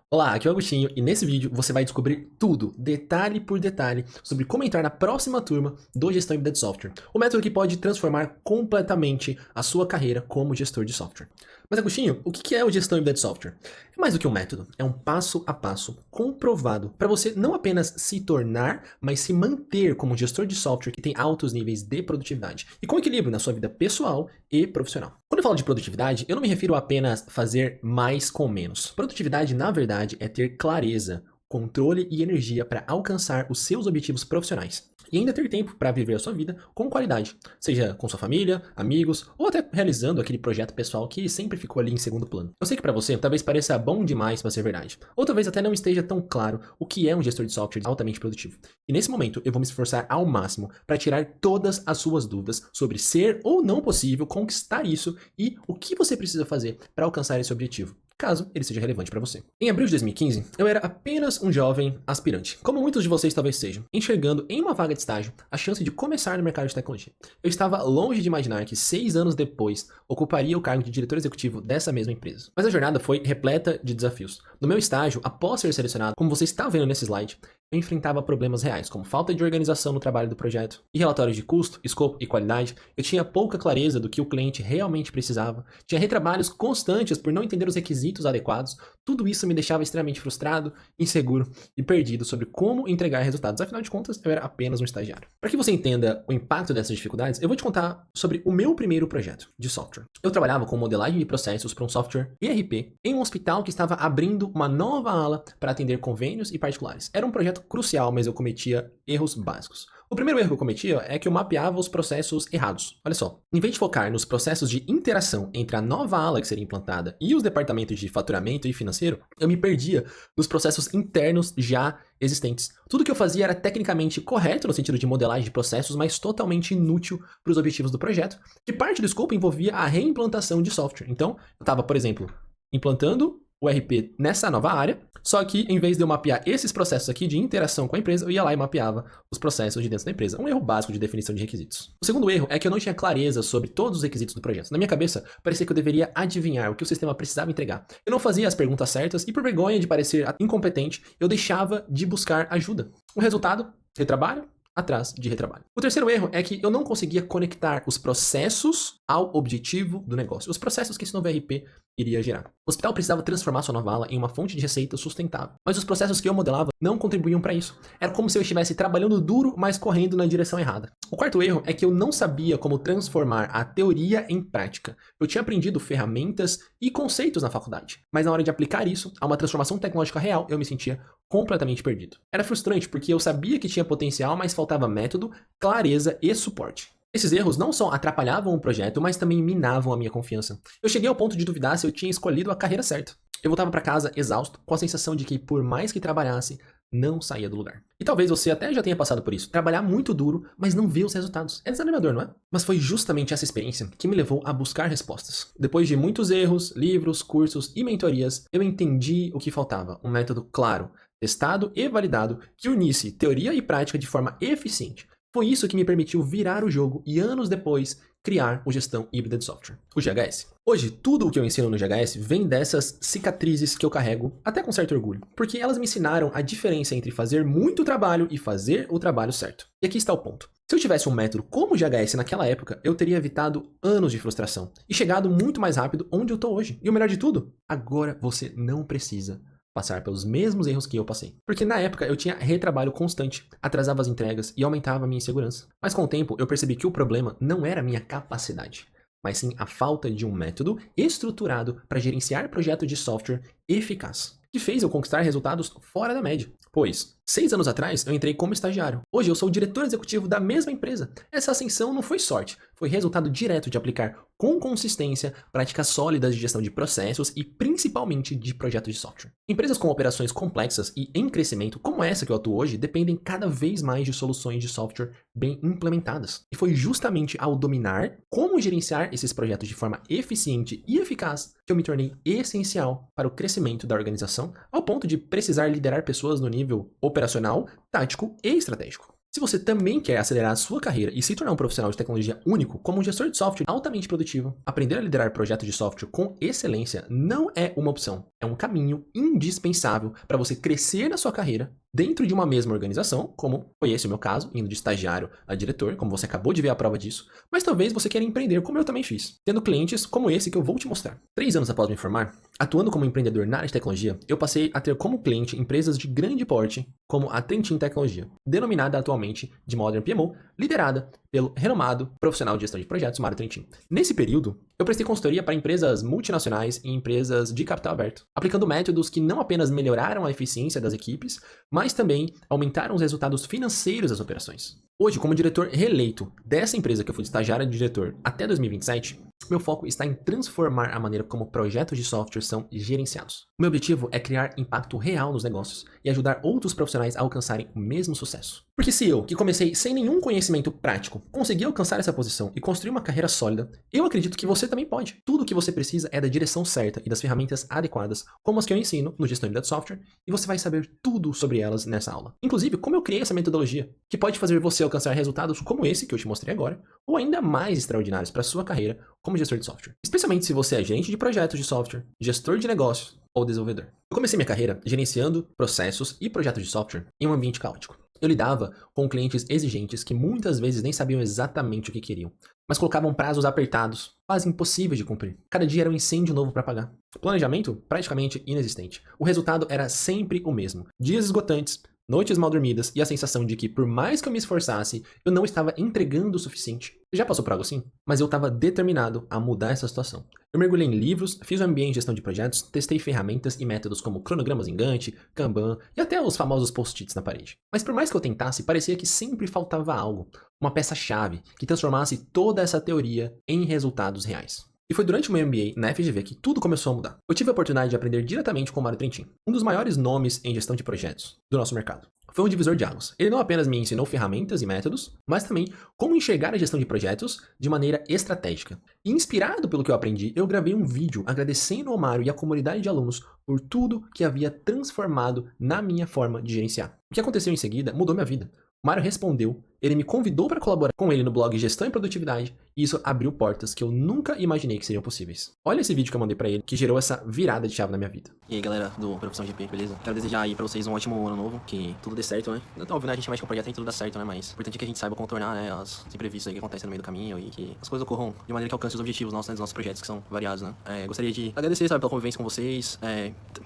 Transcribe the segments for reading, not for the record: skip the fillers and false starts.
Olá, aqui é o Agostinho e nesse vídeo você vai descobrir tudo, detalhe por detalhe, sobre como entrar na próxima turma do Gestão Embedded Software, o método que pode transformar completamente a sua carreira como gestor de software. Mas Agostinho, o que é o Gestão Embedded Software? É mais do que um método, é um passo a passo comprovado para você não apenas se tornar, mas se manter como um gestor de software que tem altos níveis de produtividade e com equilíbrio na sua vida pessoal e profissional. Quando eu falo de produtividade, eu não me refiro a apenas fazer mais com menos. Produtividade, na verdade, é ter clareza, controle e energia para alcançar os seus objetivos profissionais. E ainda ter tempo para viver a sua vida com qualidade, seja com sua família, amigos ou até realizando aquele projeto pessoal que sempre ficou ali em segundo plano. Eu sei que para você talvez pareça bom demais para ser verdade, ou talvez até não esteja tão claro o que é um gestor de software altamente produtivo. E nesse momento eu vou me esforçar ao máximo para tirar todas as suas dúvidas sobre ser ou não possível conquistar isso e o que você precisa fazer para alcançar esse objetivo, caso ele seja relevante para você. Em abril de 2015, eu era apenas um jovem aspirante, como muitos de vocês talvez sejam, enxergando em uma vaga de estágio a chance de começar no mercado de tecnologia. Eu estava longe de imaginar que 6 anos depois ocuparia o cargo de diretor executivo dessa mesma empresa. Mas a jornada foi repleta de desafios. No meu estágio, após ser selecionado, como você está vendo nesse slide, eu enfrentava problemas reais, como falta de organização no trabalho do projeto e relatórios de custo, escopo e qualidade. Eu tinha pouca clareza do que o cliente realmente precisava, tinha retrabalhos constantes por não entender os requisitos adequados. Tudo isso me deixava extremamente frustrado, inseguro e perdido sobre como entregar resultados. Afinal de contas, eu era apenas um estagiário. Para que você entenda o impacto dessas dificuldades, eu vou te contar sobre o meu primeiro projeto de software. Eu trabalhava com modelagem de processos para um software ERP em um hospital que estava abrindo uma nova ala para atender convênios e particulares. Era um projeto crucial, mas eu cometia erros básicos. O primeiro erro que eu cometia é que eu mapeava os processos errados. Olha só, em vez de focar nos processos de interação entre a nova ala que seria implantada e os departamentos de faturamento e financeiro, eu me perdia nos processos internos já existentes. Tudo que eu fazia era tecnicamente correto no sentido de modelagem de processos, mas totalmente inútil para os objetivos do projeto, que parte do escopo envolvia a reimplantação de software. Então, eu estava, por exemplo, implantando o RP nessa nova área, só que em vez de eu mapear esses processos aqui de interação com a empresa, eu ia lá e mapeava os processos de dentro da empresa. Um erro básico de definição de requisitos. O segundo erro é que eu não tinha clareza sobre todos os requisitos do projeto. Na minha cabeça, parecia que eu deveria adivinhar o que o sistema precisava entregar. Eu não fazia as perguntas certas e por vergonha de parecer incompetente, eu deixava de buscar ajuda. O resultado? Retrabalho atrás de retrabalho. O terceiro erro é que eu não conseguia conectar os processos ao objetivo do negócio. Os processos que esse novo ERP iria gerar. O hospital precisava transformar sua nova ala em uma fonte de receita sustentável. Mas os processos que eu modelava não contribuíam para isso. Era como se eu estivesse trabalhando duro, mas correndo na direção errada. O quarto erro é que eu não sabia como transformar a teoria em prática. Eu tinha aprendido ferramentas e conceitos na faculdade, mas na hora de aplicar isso a uma transformação tecnológica real, eu me sentia completamente perdido. Era frustrante porque eu sabia que tinha potencial, mas faltava método, clareza e suporte. Esses erros não só atrapalhavam o projeto, mas também minavam a minha confiança. Eu cheguei ao ponto de duvidar se eu tinha escolhido a carreira certa. Eu voltava para casa exausto, com a sensação de que por mais que trabalhasse, não saía do lugar. E talvez você até já tenha passado por isso. Trabalhar muito duro, mas não ver os resultados. É desanimador, não é? Mas foi justamente essa experiência que me levou a buscar respostas. Depois de muitos erros, livros, cursos e mentorias, eu entendi o que faltava. Um método claro, testado e validado que unisse teoria e prática de forma eficiente. Foi isso que me permitiu virar o jogo e anos depois criar o Gestão Híbrida de Software, o GHS. Hoje, tudo o que eu ensino no GHS vem dessas cicatrizes que eu carrego, até com certo orgulho, porque elas me ensinaram a diferença entre fazer muito trabalho e fazer o trabalho certo. E aqui está o ponto. Se eu tivesse um método como o GHS naquela época, eu teria evitado anos de frustração e chegado muito mais rápido onde eu estou hoje. E o melhor de tudo, agora você não precisa passar pelos mesmos erros que eu passei. Porque na época eu tinha retrabalho constante, atrasava as entregas e aumentava a minha insegurança. Mas com o tempo eu percebi que o problema não era a minha capacidade, mas sim a falta de um método estruturado para gerenciar projetos de software eficaz, que fez eu conquistar resultados fora da média. Pois, 6 anos atrás eu entrei como estagiário. Hoje eu sou o diretor executivo da mesma empresa. Essa ascensão não foi sorte, foi resultado direto de aplicar com consistência práticas sólidas de gestão de processos e principalmente de projetos de software. Empresas com operações complexas e em crescimento, como essa que eu atuo hoje, dependem cada vez mais de soluções de software bem implementadas. E foi justamente ao dominar como gerenciar esses projetos de forma eficiente e eficaz que eu me tornei essencial para o crescimento da organização, ao ponto de precisar liderar pessoas no nível operacional, tático e estratégico. Se você também quer acelerar a sua carreira e se tornar um profissional de tecnologia único, como um gestor de software altamente produtivo, aprender a liderar projetos de software com excelência não é uma opção, é um caminho indispensável para você crescer na sua carreira dentro de uma mesma organização, como foi esse o meu caso, indo de estagiário a diretor, como você acabou de ver a prova disso, mas talvez você queira empreender como eu também fiz, tendo clientes como esse que eu vou te mostrar. 3 anos após me formar, atuando como empreendedor na área de tecnologia, eu passei a ter como cliente empresas de grande porte, como a Trentin Tecnologia, denominada atualmente de Modern PMO, liderada pelo renomado profissional de gestão de projetos Mário Trentin. Nesse período, eu prestei consultoria para empresas multinacionais e empresas de capital aberto, aplicando métodos que não apenas melhoraram a eficiência das equipes, mas também aumentaram os resultados financeiros das operações. Hoje, como diretor reeleito dessa empresa que eu fui de estagiário de diretor até 2027, meu foco está em transformar a maneira como projetos de software são gerenciados. O meu objetivo é criar impacto real nos negócios e ajudar outros profissionais a alcançarem o mesmo sucesso. Porque se eu, que comecei sem nenhum conhecimento prático, consegui alcançar essa posição e construir uma carreira sólida, eu acredito que você também pode. Tudo o que você precisa é da direção certa e das ferramentas adequadas, como as que eu ensino no Gestão de Software, e você vai saber tudo sobre elas nessa aula. Inclusive, como eu criei essa metodologia, que pode fazer você alcançar resultados como esse que eu te mostrei agora, ou ainda mais extraordinários para a sua carreira como gestor de software. Especialmente se você é gerente de projetos de software, gestor de negócios ou desenvolvedor. Eu comecei minha carreira gerenciando processos e projetos de software em um ambiente caótico. Eu lidava com clientes exigentes que muitas vezes nem sabiam exatamente o que queriam, mas colocavam prazos apertados, quase impossíveis de cumprir. Cada dia era um incêndio novo para apagar. Planejamento praticamente inexistente. O resultado era sempre o mesmo. Dias esgotantes, noites mal dormidas e a sensação de que, por mais que eu me esforçasse, eu não estava entregando o suficiente. Você já passou por algo assim? Mas eu estava determinado a mudar essa situação. Eu mergulhei em livros, fiz um MBA em gestão de projetos, testei ferramentas e métodos como cronogramas em Gantt, Kanban e até os famosos post-its na parede. Mas por mais que eu tentasse, parecia que sempre faltava algo, uma peça-chave que transformasse toda essa teoria em resultados reais. E foi durante o meu MBA na FGV que tudo começou a mudar. Eu tive a oportunidade de aprender diretamente com o Mário Trentin, um dos maiores nomes em gestão de projetos do nosso mercado. Foi um divisor de águas. Ele não apenas me ensinou ferramentas e métodos, mas também como enxergar a gestão de projetos de maneira estratégica. E inspirado pelo que eu aprendi, eu gravei um vídeo agradecendo ao Mário e à comunidade de alunos por tudo que havia transformado na minha forma de gerenciar. O que aconteceu em seguida mudou minha vida. O Mário respondeu, ele me convidou para colaborar com ele no blog Gestão e Produtividade, e isso abriu portas que eu nunca imaginei que seriam possíveis. Olha esse vídeo que eu mandei para ele, que gerou essa virada de chave na minha vida. E aí, galera do Profissão GP, beleza? Quero desejar aí pra vocês um ótimo ano novo, que tudo dê certo, né? Óbvio, né? A gente mexe com o projeto e tudo dá certo, né? Mas o importante é que a gente saiba contornar, né? Os imprevistos aí que acontecem no meio do caminho e que as coisas ocorram de maneira que alcance os objetivos nossos, né? Dos nossos projetos, que são variados, né? Gostaria de agradecer, sabe, pela convivência com vocês,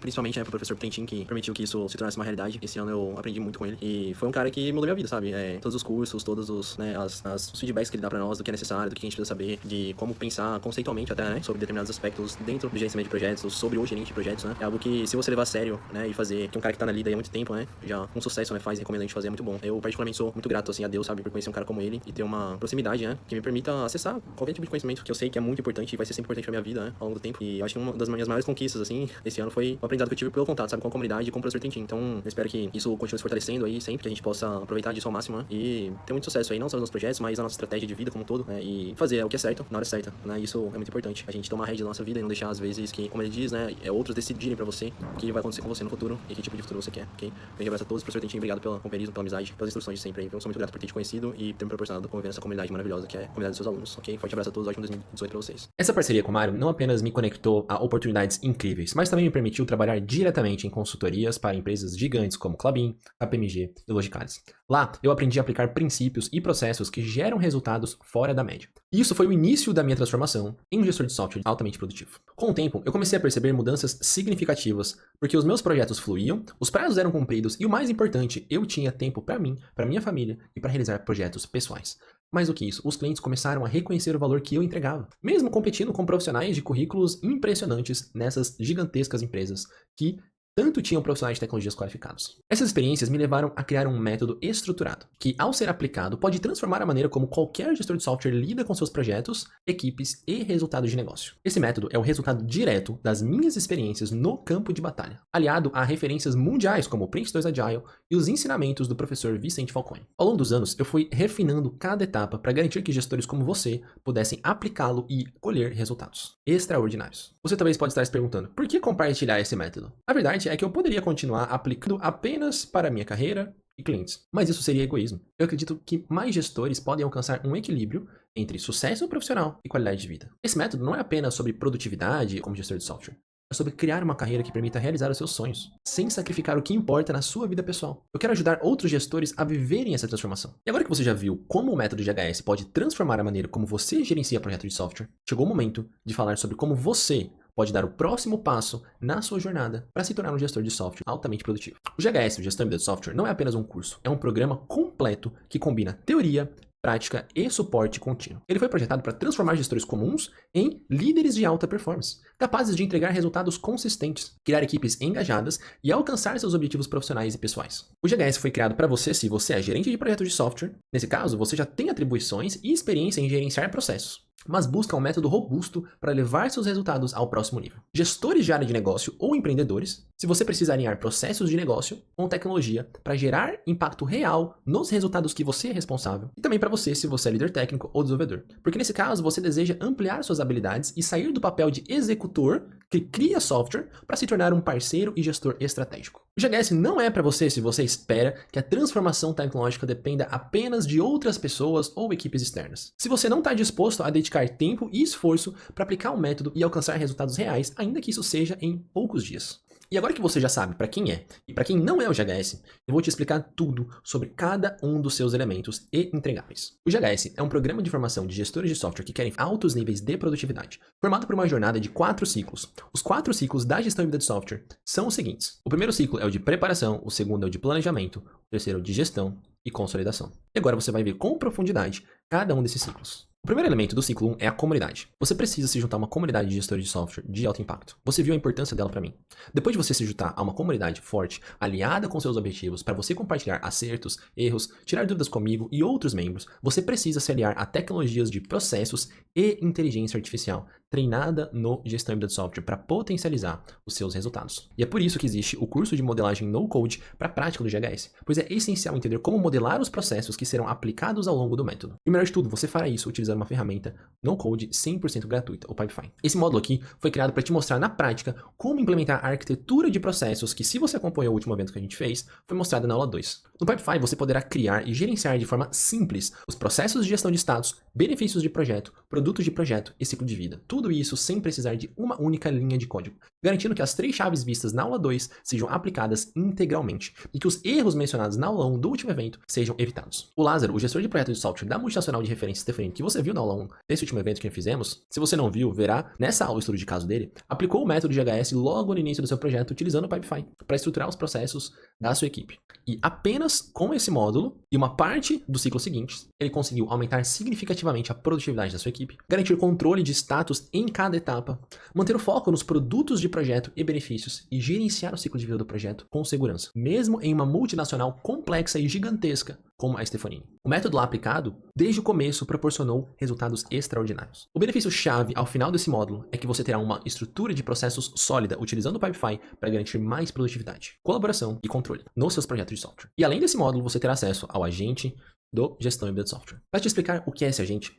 principalmente, né, pro professor Trentin, que permitiu que isso se tornasse uma realidade. Esse ano eu aprendi muito com ele e foi um cara que mudou minha vida, sabe? Todos os cursos, todos os, né, os feedbacks que ele dá pra nós, do que é necessário, do que a gente precisa saber, de como pensar conceitualmente até, né? Sobre determinados aspectos dentro do gerenciamento de projetos, sobre o gerente de projetos, né? É algo que, se você levar a sério, né, e fazer, que um cara que tá na lida há muito tempo, né, já com sucesso, né, faz e recomenda a gente fazer, é muito bom. Eu, particularmente, sou muito grato, assim, a Deus, sabe, por conhecer um cara como ele e ter uma proximidade, né, que me permita acessar qualquer tipo de conhecimento que eu sei que é muito importante e vai ser sempre importante pra minha vida, né, ao longo do tempo. E eu acho que uma das minhas maiores conquistas, assim, esse ano foi o aprendizado que eu tive pelo contato, sabe, com a comunidade e com o professor Trentin. Então, eu espero que isso continue se fortalecendo aí sempre, que a gente possa aproveitar disso ao máximo, né, e ter muito sucesso aí, não só nos projetos, mas na nossa estratégia de vida como um todo, né, e fazer o que é certo, na hora certa, né, isso é muito importante. A gente tomar a rédea da nossa vida e não deixar, às vezes, que, como ele diz, né, outros decidirem pra você o que vai acontecer com você no futuro e que tipo de futuro você quer, ok? Um grande abraço a todos, professor Trentin, obrigado pelo companheirismo, pela amizade, pelas instruções de sempre aí. Eu sou muito grato por ter te conhecido e ter me proporcionado conviver nessa comunidade maravilhosa que é a comunidade dos seus alunos, ok? Forte abraço a todos, ótimo 2018 pra vocês. Essa parceria com o Mário não apenas me conectou a oportunidades incríveis, mas também me permitiu trabalhar diretamente em consultorias para empresas gigantes como Klabin, KPMG e Logicalis. Lá, eu aprendi a aplicar princípios e processos que geram resultados fora da média. E isso foi o início da minha transformação em um gestor de software altamente produtivo. Com o tempo, eu comecei a perceber mudanças significativas, porque os meus projetos fluíam, os prazos eram cumpridos e o mais importante, eu tinha tempo para mim, para minha família e para realizar projetos pessoais. Mais do que isso, os clientes começaram a reconhecer o valor que eu entregava, mesmo competindo com profissionais de currículos impressionantes nessas gigantescas empresas que tanto tinham profissionais de tecnologias qualificados. Essas experiências me levaram a criar um método estruturado, que, ao ser aplicado, pode transformar a maneira como qualquer gestor de software lida com seus projetos, equipes e resultados de negócio. Esse método é o resultado direto das minhas experiências no campo de batalha, aliado a referências mundiais como o Prince2 Agile e os ensinamentos do professor Vicente Falcone. Ao longo dos anos, eu fui refinando cada etapa para garantir que gestores como você pudessem aplicá-lo e colher resultados extraordinários. Você talvez pode estar se perguntando, por que compartilhar esse método? A verdade é que eu poderia continuar aplicando apenas para a minha carreira e clientes. Mas isso seria egoísmo. Eu acredito que mais gestores podem alcançar um equilíbrio entre sucesso profissional e qualidade de vida. Esse método não é apenas sobre produtividade como gestor de software. É sobre criar uma carreira que permita realizar os seus sonhos, sem sacrificar o que importa na sua vida pessoal. Eu quero ajudar outros gestores a viverem essa transformação. E agora que você já viu como o método GHS pode transformar a maneira como você gerencia projetos de software, chegou o momento de falar sobre como você pode dar o próximo passo na sua jornada para se tornar um gestor de software altamente produtivo. O GHS, o Gestão de Software, não é apenas um curso, é um programa completo que combina teoria, prática e suporte contínuo. Ele foi projetado para transformar gestores comuns em líderes de alta performance, capazes de entregar resultados consistentes, criar equipes engajadas e alcançar seus objetivos profissionais e pessoais. O GHS foi criado para você se você é gerente de projetos de software. Nesse caso, você já tem atribuições e experiência em gerenciar processos, mas busca um método robusto para levar seus resultados ao próximo nível. Gestores de área de negócio ou empreendedores, se você precisa alinhar processos de negócio com tecnologia para gerar impacto real nos resultados que você é responsável. E também para você, se você é líder técnico ou desenvolvedor. Porque nesse caso, você deseja ampliar suas habilidades e sair do papel de executor que cria software para se tornar um parceiro e gestor estratégico. O GHS não é para você se você espera que a transformação tecnológica dependa apenas de outras pessoas ou equipes externas. Se você não está disposto a dedicar tempo e esforço para aplicar o método e alcançar resultados reais, ainda que isso seja em poucos dias. E agora que você já sabe para quem é e para quem não é o GHS, eu vou te explicar tudo sobre cada um dos seus elementos e entregáveis. O GHS é um programa de formação de gestores de software que querem altos níveis de produtividade, formado por uma jornada de 4 ciclos. Os 4 ciclos da gestão em vida de software são os seguintes. O primeiro ciclo é o de preparação, o segundo é o de planejamento, o terceiro é o de gestão e consolidação. E agora você vai ver com profundidade cada um desses ciclos. O primeiro elemento do ciclo 1 é a comunidade. Você precisa se juntar a uma comunidade de gestores de software de alto impacto. Você viu a importância dela para mim. Depois de você se juntar a uma comunidade forte, aliada com seus objetivos, para você compartilhar acertos, erros, tirar dúvidas comigo e outros membros, você precisa se aliar a tecnologias de processos e inteligência artificial treinada no gestão de software para potencializar os seus resultados. E é por isso que existe o curso de modelagem no-code para a prática do GHS, pois é essencial entender como modelar os processos que serão aplicados ao longo do método. E o melhor de tudo, você fará isso utilizando uma ferramenta no-code 100% gratuita, o Pipefy. Esse módulo aqui foi criado para te mostrar na prática como implementar a arquitetura de processos que, se você acompanhou o último evento que a gente fez, foi mostrada na aula 2. No Pipefy, você poderá criar e gerenciar de forma simples os processos de gestão de status, benefícios de projeto, produtos de projeto e ciclo de vida. Tudo isso sem precisar de uma única linha de código, garantindo que as 3 chaves vistas na aula 2 sejam aplicadas integralmente e que os erros mencionados na aula 1 do último evento sejam evitados. O Lázaro, o gestor de projetos de software da multinacional de referência Stephanie, que você viu na aula 1 desse último evento que fizemos, se você não viu, verá nessa aula o estudo de caso dele, aplicou o método de GHS logo no início do seu projeto utilizando o Pipefy para estruturar os processos da sua equipe. E apenas com esse módulo e uma parte do ciclo seguinte, ele conseguiu aumentar significativamente a produtividade da sua equipe, garantir controle de status em cada etapa, manter o foco nos produtos de projeto e benefícios e gerenciar o ciclo de vida do projeto com segurança, mesmo em uma multinacional complexa e gigantesca como a Stefanini. O método lá aplicado, desde o começo, proporcionou resultados extraordinários. O benefício-chave ao final desse módulo é que você terá uma estrutura de processos sólida utilizando o Pipefy para garantir mais produtividade, colaboração e controle nos seus projetos de software. E além desse módulo, você terá acesso ao agente do Gestão em Vida de Software. Para te explicar o que é esse agente,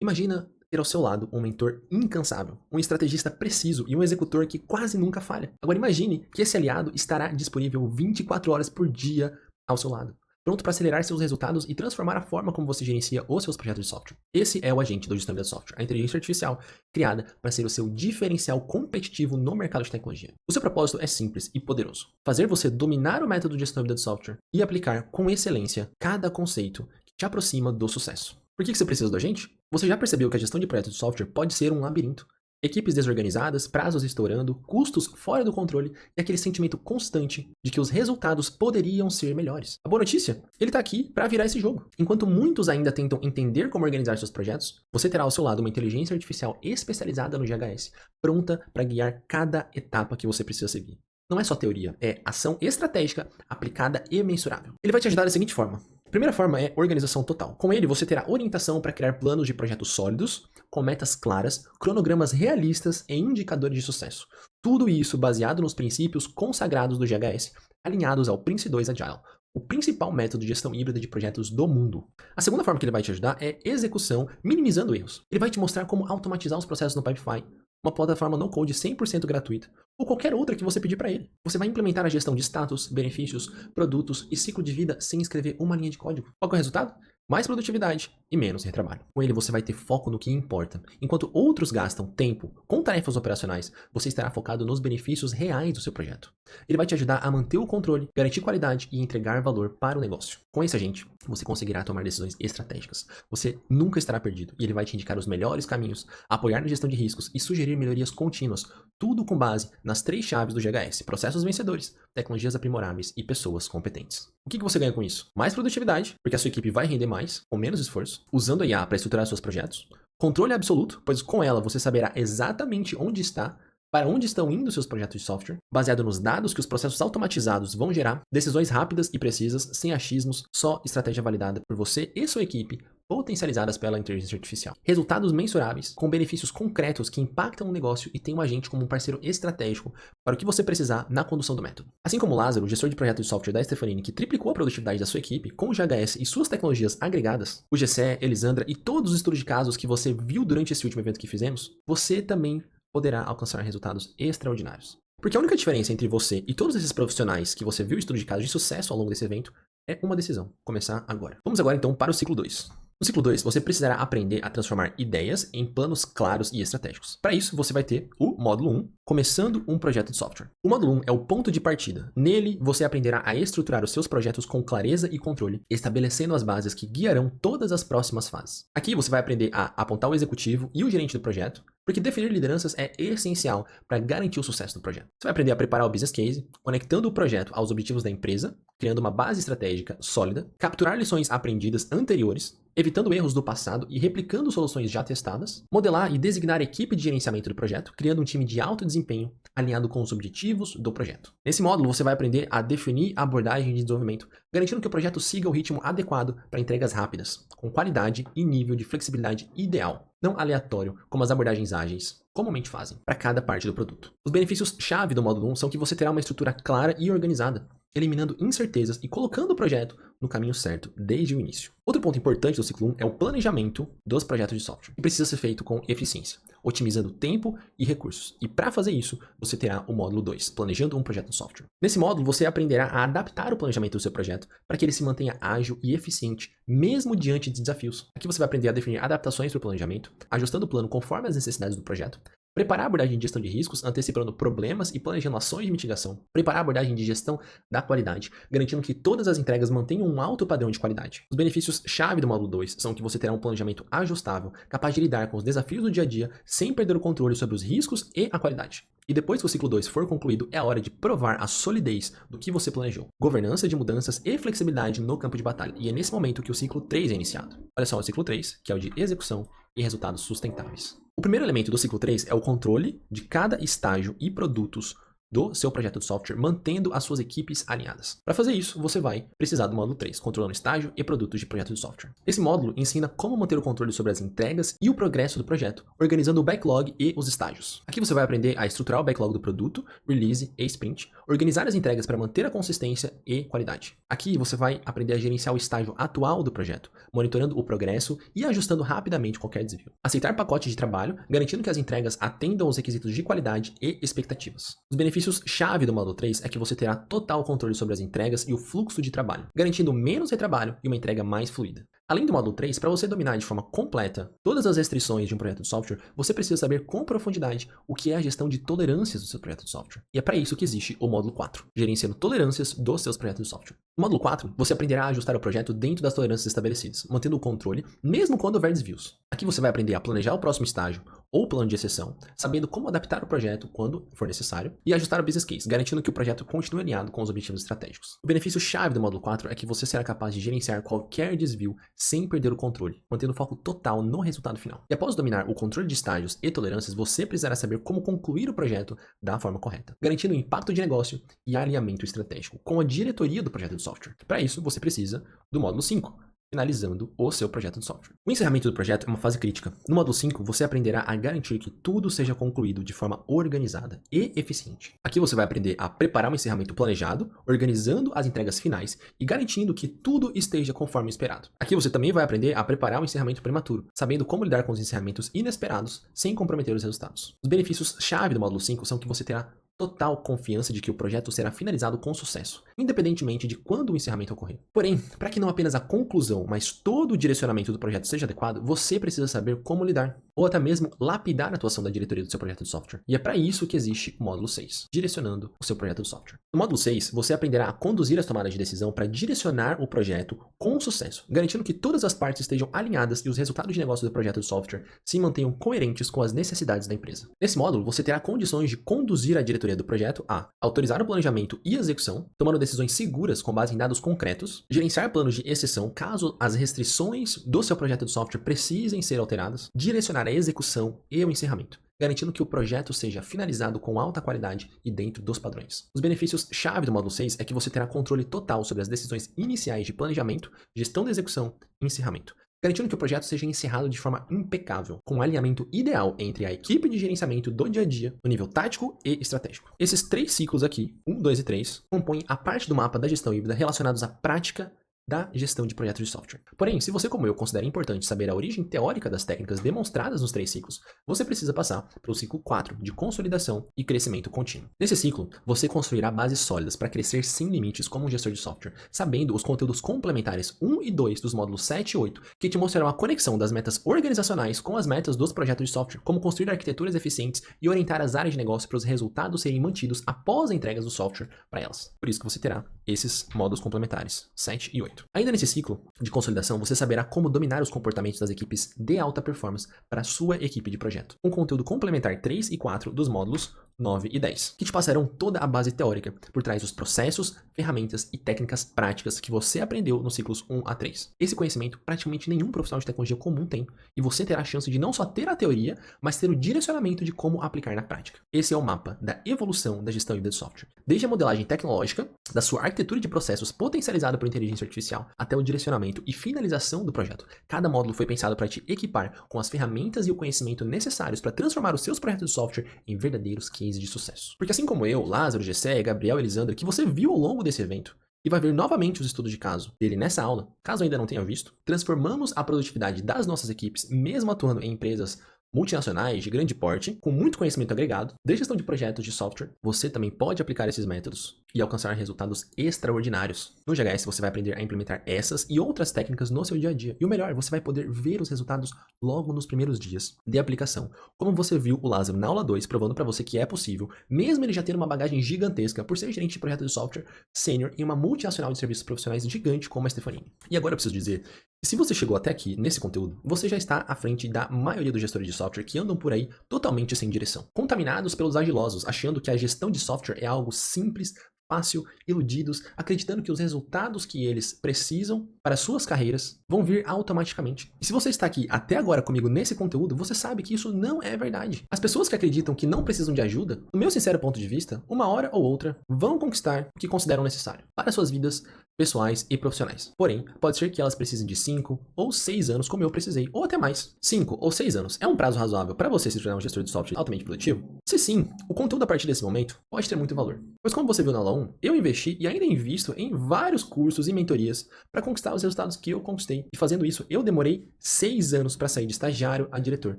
imagina ter ao seu lado um mentor incansável, um estrategista preciso e um executor que quase nunca falha. Agora imagine que esse aliado estará disponível 24 horas por dia ao seu lado, pronto para acelerar seus resultados e transformar a forma como você gerencia os seus projetos de software. Esse é o agente do Gestão de Software, a inteligência artificial criada para ser o seu diferencial competitivo no mercado de tecnologia. O seu propósito é simples e poderoso: fazer você dominar o método de gestão de software e aplicar com excelência cada conceito que te aproxima do sucesso. Por que você precisa do agente? Você já percebeu que a gestão de projetos de software pode ser um labirinto? Equipes desorganizadas, prazos estourando, custos fora do controle e aquele sentimento constante de que os resultados poderiam ser melhores. A boa notícia? Ele está aqui para virar esse jogo. Enquanto muitos ainda tentam entender como organizar seus projetos, você terá ao seu lado uma inteligência artificial especializada no GHS, pronta para guiar cada etapa que você precisa seguir. Não é só teoria, é ação estratégica aplicada e mensurável. Ele vai te ajudar da seguinte forma. A primeira forma é organização total. Com ele, você terá orientação para criar planos de projetos sólidos, com metas claras, cronogramas realistas e indicadores de sucesso. Tudo isso baseado nos princípios consagrados do GHS, alinhados ao Prince2 Agile, o principal método de gestão híbrida de projetos do mundo. A segunda forma que ele vai te ajudar é execução, minimizando erros. Ele vai te mostrar como automatizar os processos no Pipefy, uma plataforma no-code 100% gratuita, ou qualquer outra que você pedir para ele. Você vai implementar a gestão de status, benefícios, produtos e ciclo de vida sem escrever uma linha de código. Qual que é o resultado? Mais produtividade e menos retrabalho. Com ele você vai ter foco no que importa. Enquanto outros gastam tempo com tarefas operacionais, você estará focado nos benefícios reais do seu projeto. Ele vai te ajudar a manter o controle, garantir qualidade e entregar valor para o negócio. Com esse agente, você conseguirá tomar decisões estratégicas. Você nunca estará perdido e ele vai te indicar os melhores caminhos, apoiar na gestão de riscos e sugerir melhorias contínuas, tudo com base nas 3 chaves do GHS: processos vencedores, tecnologias aprimoráveis e pessoas competentes. O que você ganha com isso? Mais produtividade, porque a sua equipe vai render mais, com menos esforço, usando a IA para estruturar seus projetos. Controle absoluto, pois com ela você saberá exatamente onde está, para onde estão indo seus projetos de software, baseado nos dados que os processos automatizados vão gerar, decisões rápidas e precisas, sem achismos, só estratégia validada por você e sua equipe, potencializadas pela inteligência artificial. Resultados mensuráveis, com benefícios concretos que impactam o negócio e tem um agente como um parceiro estratégico para o que você precisar na condução do método. Assim como o Lázaro, o gestor de projetos de software da Stefanini, que triplicou a produtividade da sua equipe com o GHS e suas tecnologias agregadas, o Gessé, Elisandra e todos os estudos de casos que você viu durante esse último evento que fizemos, você também poderá alcançar resultados extraordinários. Porque a única diferença entre você e todos esses profissionais que você viu estudo de casos de sucesso ao longo desse evento é uma decisão: começar agora. Vamos agora então para o ciclo 2. No ciclo 2, você precisará aprender a transformar ideias em planos claros e estratégicos. Para isso, você vai ter o módulo 1, começando um projeto de software. O módulo 1 é o ponto de partida. Nele, você aprenderá a estruturar os seus projetos com clareza e controle, estabelecendo as bases que guiarão todas as próximas fases. Aqui você vai aprender a apontar o executivo e o gerente do projeto, porque definir lideranças é essencial para garantir o sucesso do projeto. Você vai aprender a preparar o business case, conectando o projeto aos objetivos da empresa, criando uma base estratégica sólida, capturar lições aprendidas anteriores, evitando erros do passado e replicando soluções já testadas, modelar e designar a equipe de gerenciamento do projeto, criando um time de alto desempenho alinhado com os objetivos do projeto. Nesse módulo, você vai aprender a definir a abordagem de desenvolvimento, garantindo que o projeto siga o ritmo adequado para entregas rápidas, com qualidade e nível de flexibilidade ideal, não aleatório, como as abordagens ágeis comumente fazem, para cada parte do produto. Os benefícios-chave do módulo 1 são que você terá uma estrutura clara e organizada, eliminando incertezas e colocando o projeto no caminho certo desde o início. Outro ponto importante do ciclo 1 é o planejamento dos projetos de software, que precisa ser feito com eficiência, otimizando tempo e recursos. E para fazer isso, você terá o módulo 2, planejando um projeto de software. Nesse módulo, você aprenderá a adaptar o planejamento do seu projeto para que ele se mantenha ágil e eficiente, mesmo diante de desafios. Aqui você vai aprender a definir adaptações para o planejamento, ajustando o plano conforme as necessidades do projeto, preparar a abordagem de gestão de riscos, antecipando problemas e planejando ações de mitigação. Preparar a abordagem de gestão da qualidade, garantindo que todas as entregas mantenham um alto padrão de qualidade. Os benefícios-chave do módulo 2 são que você terá um planejamento ajustável, capaz de lidar com os desafios do dia a dia, sem perder o controle sobre os riscos e a qualidade. E depois que o ciclo 2 for concluído, é a hora de provar a solidez do que você planejou. Governança de mudanças e flexibilidade no campo de batalha. E é nesse momento que o ciclo 3 é iniciado. Olha só, o ciclo 3, que é o de execução e resultados sustentáveis. O primeiro elemento do ciclo 3 é o controle de cada estágio e produtos do seu projeto de software, mantendo as suas equipes alinhadas. Para fazer isso, você vai precisar do módulo 3, controlando estágio e produtos de projeto de software. Esse módulo ensina como manter o controle sobre as entregas e o progresso do projeto, organizando o backlog e os estágios. Aqui você vai aprender a estruturar o backlog do produto, release e sprint, organizar as entregas para manter a consistência e qualidade. Aqui você vai aprender a gerenciar o estágio atual do projeto, monitorando o progresso e ajustando rapidamente qualquer desvio. Aceitar pacotes de trabalho, garantindo que as entregas atendam aos requisitos de qualidade e expectativas. Os benefícios-chave do módulo 3 é que você terá total controle sobre as entregas e o fluxo de trabalho, garantindo menos retrabalho e uma entrega mais fluida. Além do módulo 3, para você dominar de forma completa todas as restrições de um projeto de software, você precisa saber com profundidade o que é a gestão de tolerâncias do seu projeto de software. E é para isso que existe o módulo 4, gerenciando tolerâncias dos seus projetos de software. No módulo 4, você aprenderá a ajustar o projeto dentro das tolerâncias estabelecidas, mantendo o controle, mesmo quando houver desvios. Aqui você vai aprender a planejar o próximo estágio ou plano de exceção, sabendo como adaptar o projeto quando for necessário, e ajustar o business case, garantindo que o projeto continue alinhado com os objetivos estratégicos. O benefício-chave do módulo 4 é que você será capaz de gerenciar qualquer desvio sem perder o controle, mantendo o foco total no resultado final. E após dominar o controle de estágios e tolerâncias, você precisará saber como concluir o projeto da forma correta, garantindo o impacto de negócio e alinhamento estratégico com a diretoria do projeto de software. Para isso, você precisa do módulo 5, finalizando o seu projeto de software. O encerramento do projeto é uma fase crítica. No módulo 5, você aprenderá a garantir que tudo seja concluído de forma organizada e eficiente. Aqui você vai aprender a preparar um encerramento planejado, organizando as entregas finais e garantindo que tudo esteja conforme esperado. Aqui você também vai aprender a preparar um encerramento prematuro, sabendo como lidar com os encerramentos inesperados sem comprometer os resultados. Os benefícios-chave do módulo 5 são que você terá total confiança de que o projeto será finalizado com sucesso, independentemente de quando o encerramento ocorrer. Porém, para que não apenas a conclusão, mas todo o direcionamento do projeto seja adequado, você precisa saber como lidar, ou até mesmo lapidar a atuação da diretoria do seu projeto de software. E é para isso que existe o módulo 6, direcionando o seu projeto de software. No módulo 6, você aprenderá a conduzir as tomadas de decisão para direcionar o projeto com sucesso, garantindo que todas as partes estejam alinhadas e os resultados de negócio do projeto de software se mantenham coerentes com as necessidades da empresa. Nesse módulo, você terá condições de conduzir a diretoria do projeto a autorizar o planejamento e execução, tomando decisões seguras com base em dados concretos, gerenciar planos de exceção caso as restrições do seu projeto de software precisem ser alteradas, direcionar a execução e o encerramento, garantindo que o projeto seja finalizado com alta qualidade e dentro dos padrões. Os benefícios-chave do módulo 6 é que você terá controle total sobre as decisões iniciais de planejamento, gestão da execução e encerramento, garantindo que o projeto seja encerrado de forma impecável, com um alinhamento ideal entre a equipe de gerenciamento do dia a dia, no nível tático e estratégico. Esses 3 ciclos aqui, 1, 2 e 3, compõem a parte do mapa da gestão híbrida relacionados à prática da gestão de projetos de software. Porém, se você como eu considera importante saber a origem teórica das técnicas demonstradas nos 3 ciclos, você precisa passar pelo ciclo 4 de consolidação e crescimento contínuo. Nesse ciclo, você construirá bases sólidas para crescer sem limites como um gestor de software, sabendo os conteúdos complementares 1 e 2 dos módulos 7 e 8, que te mostrarão a conexão das metas organizacionais com as metas dos projetos de software, como construir arquiteturas eficientes e orientar as áreas de negócio para os resultados serem mantidos após a entrega do software para elas. Por isso que você terá esses módulos complementares, 7 e 8. Ainda nesse ciclo de consolidação, você saberá como dominar os comportamentos das equipes de alta performance para a sua equipe de projeto. Um conteúdo complementar 3 e 4 dos módulos 9 e 10, que te passarão toda a base teórica por trás dos processos, ferramentas e técnicas práticas que você aprendeu nos ciclos 1 a 3. Esse conhecimento praticamente nenhum profissional de tecnologia comum tem, e você terá a chance de não só ter a teoria, mas ter o direcionamento de como aplicar na prática. Esse é o mapa da evolução da gestão híbrida de software. Desde a modelagem tecnológica, da sua arquitetura de processos potencializada por inteligência artificial, até o direcionamento e finalização do projeto. Cada módulo foi pensado para te equipar com as ferramentas e o conhecimento necessários para transformar os seus projetos de software em verdadeiros cases de sucesso. Porque assim como eu, Lázaro, Gessé, Gabriel e Elisandra, que você viu ao longo desse evento, e vai ver novamente os estudos de caso dele nessa aula, caso ainda não tenha visto, transformamos a produtividade das nossas equipes, mesmo atuando em empresas multinacionais de grande porte, com muito conhecimento agregado, de gestão de projetos de software, você também pode aplicar esses métodos e alcançar resultados extraordinários. No GHS você vai aprender a implementar essas e outras técnicas no seu dia a dia. E o melhor, você vai poder ver os resultados logo nos primeiros dias de aplicação. Como você viu o Lázaro na aula 2, provando para você que é possível, mesmo ele já tendo uma bagagem gigantesca por ser gerente de projeto de software sênior em uma multinacional de serviços profissionais gigante como a Stefanini. E agora eu preciso dizer, se você chegou até aqui nesse conteúdo, você já está à frente da maioria dos gestores de software que andam por aí totalmente sem direção, contaminados pelos agilosos, achando que a gestão de software é algo simples, fácil, iludidos, acreditando que os resultados que eles precisam para suas carreiras vão vir automaticamente. E se você está aqui até agora comigo nesse conteúdo, você sabe que isso não é verdade. As pessoas que acreditam que não precisam de ajuda, no meu sincero ponto de vista, uma hora ou outra vão conquistar o que consideram necessário para suas vidas pessoais e profissionais. Porém, pode ser que elas precisem de 5 ou 6 anos, como eu precisei, ou até mais. 5 ou 6 anos é um prazo razoável para você se tornar um gestor de software altamente produtivo? Se sim, o conteúdo a partir desse momento pode ter muito valor. Pois como você viu na aula 1, eu investi e ainda invisto em vários cursos e mentorias para conquistar os resultados que eu conquistei. E fazendo isso, eu demorei 6 anos para sair de estagiário a diretor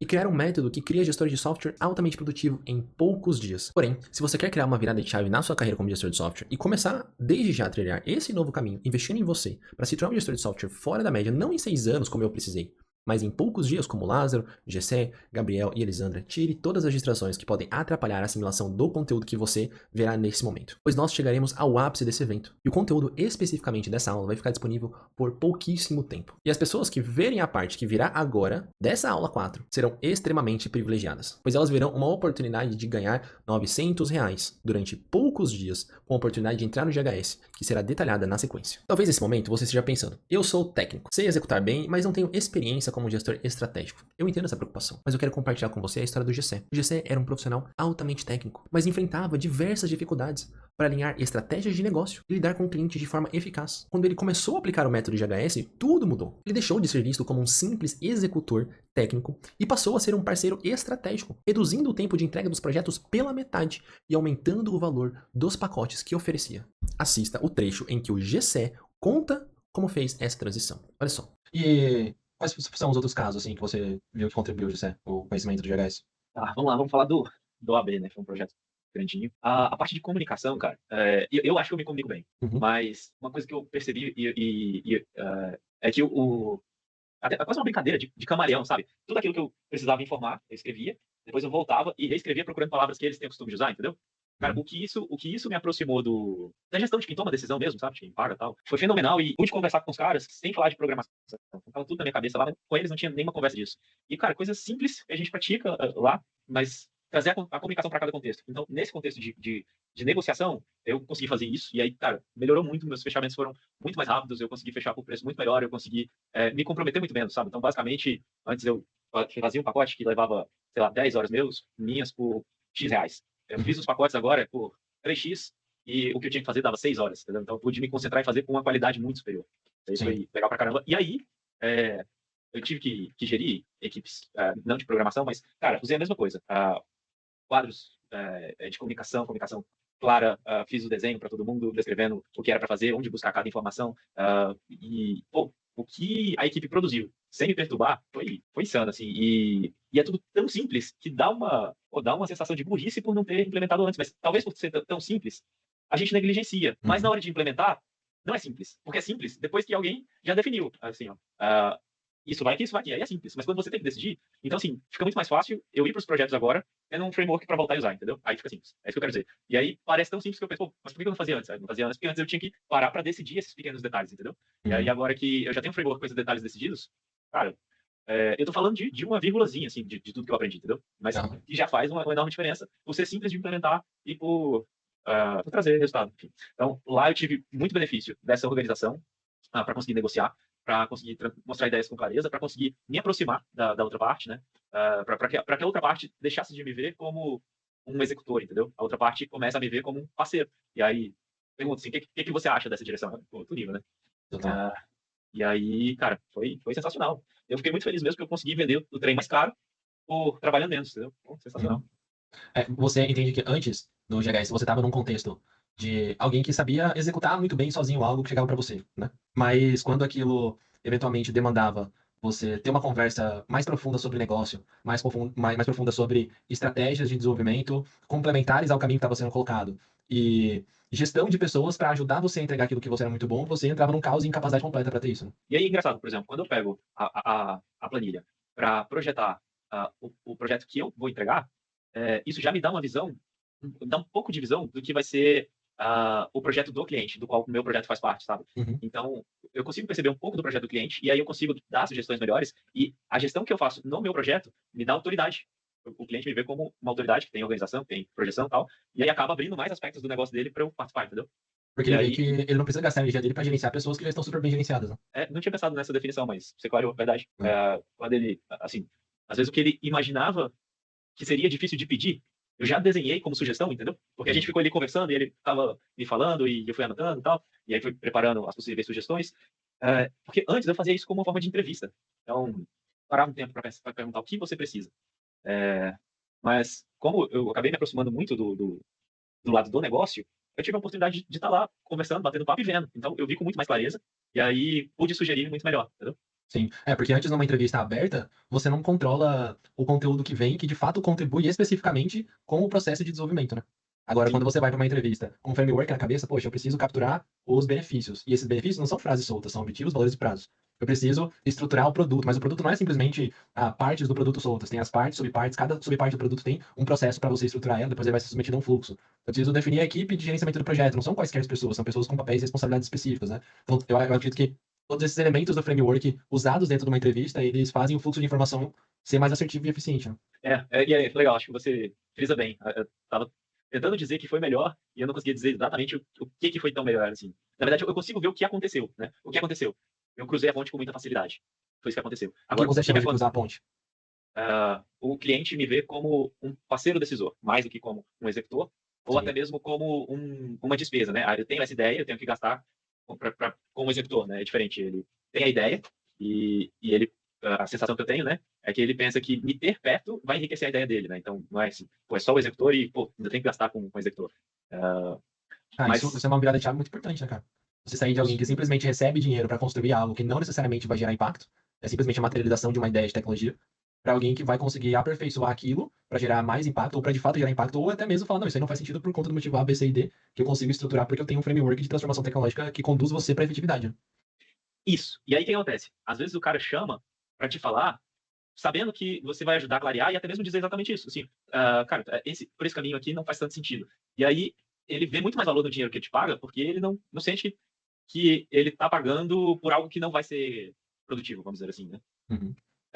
e criar um método que cria gestores de software altamente produtivo em poucos dias. Porém, se você quer criar uma virada de chave na sua carreira como gestor de software e começar desde já a trilhar esse novo caminho, investindo em você para se tornar um gestor de software fora da média, não em 6 anos como eu precisei, mas em poucos dias, como Lázaro, Gessé, Gabriel e Elisandra, tire todas as distrações que podem atrapalhar a assimilação do conteúdo que você verá nesse momento, pois nós chegaremos ao ápice desse evento, e o conteúdo especificamente dessa aula vai ficar disponível por pouquíssimo tempo. E as pessoas que verem a parte que virá agora, dessa aula 4, serão extremamente privilegiadas, pois elas verão uma oportunidade de ganhar R$900 durante poucos dias, com a oportunidade de entrar no GHS, que será detalhada na sequência. Talvez nesse momento você esteja pensando, eu sou técnico, sei executar bem, mas não tenho experiência como um gestor estratégico. Eu entendo essa preocupação, mas eu quero compartilhar com você a história do Gessé. O Gessé era um profissional altamente técnico, mas enfrentava diversas dificuldades para alinhar estratégias de negócio e lidar com o cliente de forma eficaz. Quando ele começou a aplicar o método GHS, tudo mudou. Ele deixou de ser visto como um simples executor técnico e passou a ser um parceiro estratégico, reduzindo o tempo de entrega dos projetos pela metade e aumentando o valor dos pacotes que oferecia. Assista o trecho em que o Gessé conta como fez essa transição. Olha só. E quais são os outros casos assim que você viu que contribuiu, Gessé, o conhecimento do GHS? Tá, vamos lá, vamos falar do AB, né? Foi um projeto grandinho. A parte de comunicação, cara, eu acho que eu me comunico bem, Uhum. mas uma coisa que eu percebi é que até é quase uma brincadeira de camaleão, sabe? Tudo aquilo que eu precisava informar, eu escrevia, depois eu voltava e reescrevia procurando palavras que eles têm o costume de usar, entendeu? Cara, Uhum. o que isso me aproximou da gestão de quem toma a decisão mesmo, sabe? De quem paga e tal. Foi fenomenal e pude conversar com os caras sem falar de programação. Tava tudo na minha cabeça lá, mas com eles não tinha nenhuma conversa disso. E, cara, coisas simples que a gente pratica lá, mas trazer a comunicação para cada contexto. Então, nesse contexto de negociação, eu consegui fazer isso. E aí, cara, melhorou muito. Meus fechamentos foram muito mais rápidos. Eu consegui fechar por preço muito melhor. Eu consegui me comprometer muito menos, sabe? Então, basicamente, antes eu fazia um pacote que levava, sei lá, 10 horas minhas por X reais. Eu fiz os pacotes agora por 3x e o que eu tinha que fazer dava 6 horas. Entendeu? Então, eu pude me concentrar e fazer com uma qualidade muito superior. Isso foi legal pra caramba. E aí, eu tive que gerir equipes, não de programação, mas, cara, usei a mesma coisa. Quadros de comunicação clara, fiz o desenho para todo mundo, descrevendo o que era para fazer, onde buscar cada informação, e pô, o que a equipe produziu, sem me perturbar, foi insano, assim, e é tudo tão simples que dá uma sensação de burrice por não ter implementado antes, mas talvez por ser tão simples, a gente negligencia, mas na hora de implementar, não é simples, porque é simples depois que alguém já definiu, assim, ó, isso vai aqui, aí é simples, mas quando você tem que decidir, então, assim, fica muito mais fácil eu ir para os projetos agora, tendo um framework para voltar e usar, entendeu? Aí fica simples. É isso que eu quero dizer. E aí parece tão simples que eu penso, pô, mas por que eu não fazia antes? Eu não fazia antes porque antes eu tinha que parar para decidir esses pequenos detalhes, entendeu? E aí agora que eu já tenho um framework com esses detalhes decididos, cara, eu tô falando de uma vírgulazinha, assim, de tudo que eu aprendi, entendeu? Mas que já faz uma enorme diferença por ser simples de implementar e por trazer resultado. Enfim. Então, lá eu tive muito benefício dessa organização para conseguir negociar, para conseguir mostrar ideias com clareza, para conseguir me aproximar da outra parte, né? Para que a outra parte deixasse de me ver como um executor, entendeu? A outra parte começa a me ver como um parceiro. E aí, pergunta assim, o que você acha dessa direção? Pô, tudo né? E aí, cara, foi sensacional. Eu fiquei muito feliz mesmo que eu consegui vender o trem mais caro por trabalhando menos, entendeu? Pô, sensacional. Você entende que antes do GHS você estava num contexto de alguém que sabia executar muito bem sozinho algo que chegava para você, né? Mas quando aquilo eventualmente demandava você ter uma conversa mais profunda sobre negócio, mais profunda sobre estratégias de desenvolvimento, complementares ao caminho que estava sendo colocado, e gestão de pessoas para ajudar você a entregar aquilo que você era muito bom, você entrava num caos e incapacidade completa para ter isso, né? E aí, engraçado, por exemplo, quando eu pego a planilha para projetar o projeto que eu vou entregar, isso já me dá uma visão, dá um pouco de visão do que vai ser o projeto do cliente, do qual o meu projeto faz parte, sabe? Uhum. Então, eu consigo perceber um pouco do projeto do cliente e aí eu consigo dar sugestões melhores e a gestão que eu faço no meu projeto me dá autoridade. O cliente me vê como uma autoridade que tem organização, que tem projeção e tal, e aí acaba abrindo mais aspectos do negócio dele para eu participar, entendeu? Porque E ele vê aí, que ele não precisa gastar a energia dele para gerenciar pessoas que já estão super bem gerenciadas, né? não tinha pensado nessa definição, mas você clareou, verdade. É. Quando ele, assim, às vezes o que ele imaginava que seria difícil de pedir, eu já desenhei como sugestão, entendeu? Porque a gente ficou ali conversando e ele estava me falando e eu fui anotando e tal, e aí fui preparando as possíveis sugestões. Porque antes eu fazia isso como uma forma de entrevista. Então, parar um tempo para perguntar o que você precisa. Mas, como eu acabei me aproximando muito do lado do negócio, eu tive a oportunidade de estar lá conversando, batendo papo e vendo. Então, eu vi com muito mais clareza e aí pude sugerir muito melhor, entendeu? Sim, porque antes numa entrevista aberta, você não controla o conteúdo que vem, que de fato contribui especificamente com o processo de desenvolvimento, né? Agora, Sim. quando você vai para uma entrevista com um framework na cabeça, poxa, eu preciso capturar os benefícios. E esses benefícios não são frases soltas, são objetivos, valores e prazos. Eu preciso estruturar o produto, mas o produto não é simplesmente partes do produto soltas, tem as partes, subpartes, cada subparte do produto tem um processo para você estruturar ela, depois ele vai ser submetido a um fluxo. Eu preciso definir a equipe de gerenciamento do projeto, não são quaisquer pessoas, são pessoas com papéis e responsabilidades específicas, né? Então, eu acredito que todos esses elementos do framework usados dentro de uma entrevista, eles fazem o fluxo de informação ser mais assertivo e eficiente, né? E é legal, acho que você frisa bem. Eu tava tentando dizer que foi melhor e eu não conseguia dizer exatamente o que foi tão melhor, assim. Na verdade, eu consigo ver o que aconteceu, né? O que aconteceu? eu cruzei a ponte com muita facilidade. Foi isso que aconteceu. O que você o que chama de acon- cruzar a ponte? o cliente me vê como um parceiro decisor, mais do que como um executor, ou Sim. até mesmo como uma despesa, né? Eu tenho essa ideia, eu tenho que gastar como executor, né? É diferente. Ele tem a ideia e ele, a sensação que eu tenho, né, é que ele pensa que me ter perto vai enriquecer a ideia dele, né? Então, não é assim, pô, é só o executor e, pô, ainda tem que gastar com o executor. Mas- Isso é uma virada de chave muito importante, né, cara? Você sair de alguém que simplesmente recebe dinheiro para construir algo que não necessariamente vai gerar impacto, é simplesmente a materialização de uma ideia de tecnologia, para alguém que vai conseguir aperfeiçoar aquilo para gerar mais impacto, ou para de fato gerar impacto, ou até mesmo falar, não, isso aí não faz sentido por conta do motivo A, B, C e D, que eu consigo estruturar porque eu tenho um framework de transformação tecnológica que conduz você para efetividade. Né? Isso. E aí o que acontece? Às vezes o cara chama para te falar, sabendo que você vai ajudar a clarear e até mesmo dizer exatamente isso. Assim, cara, por esse caminho aqui não faz tanto sentido. E aí ele vê muito mais valor no dinheiro que ele te paga, porque ele não sente que ele está pagando por algo que não vai ser produtivo, vamos dizer assim, né? Uhum.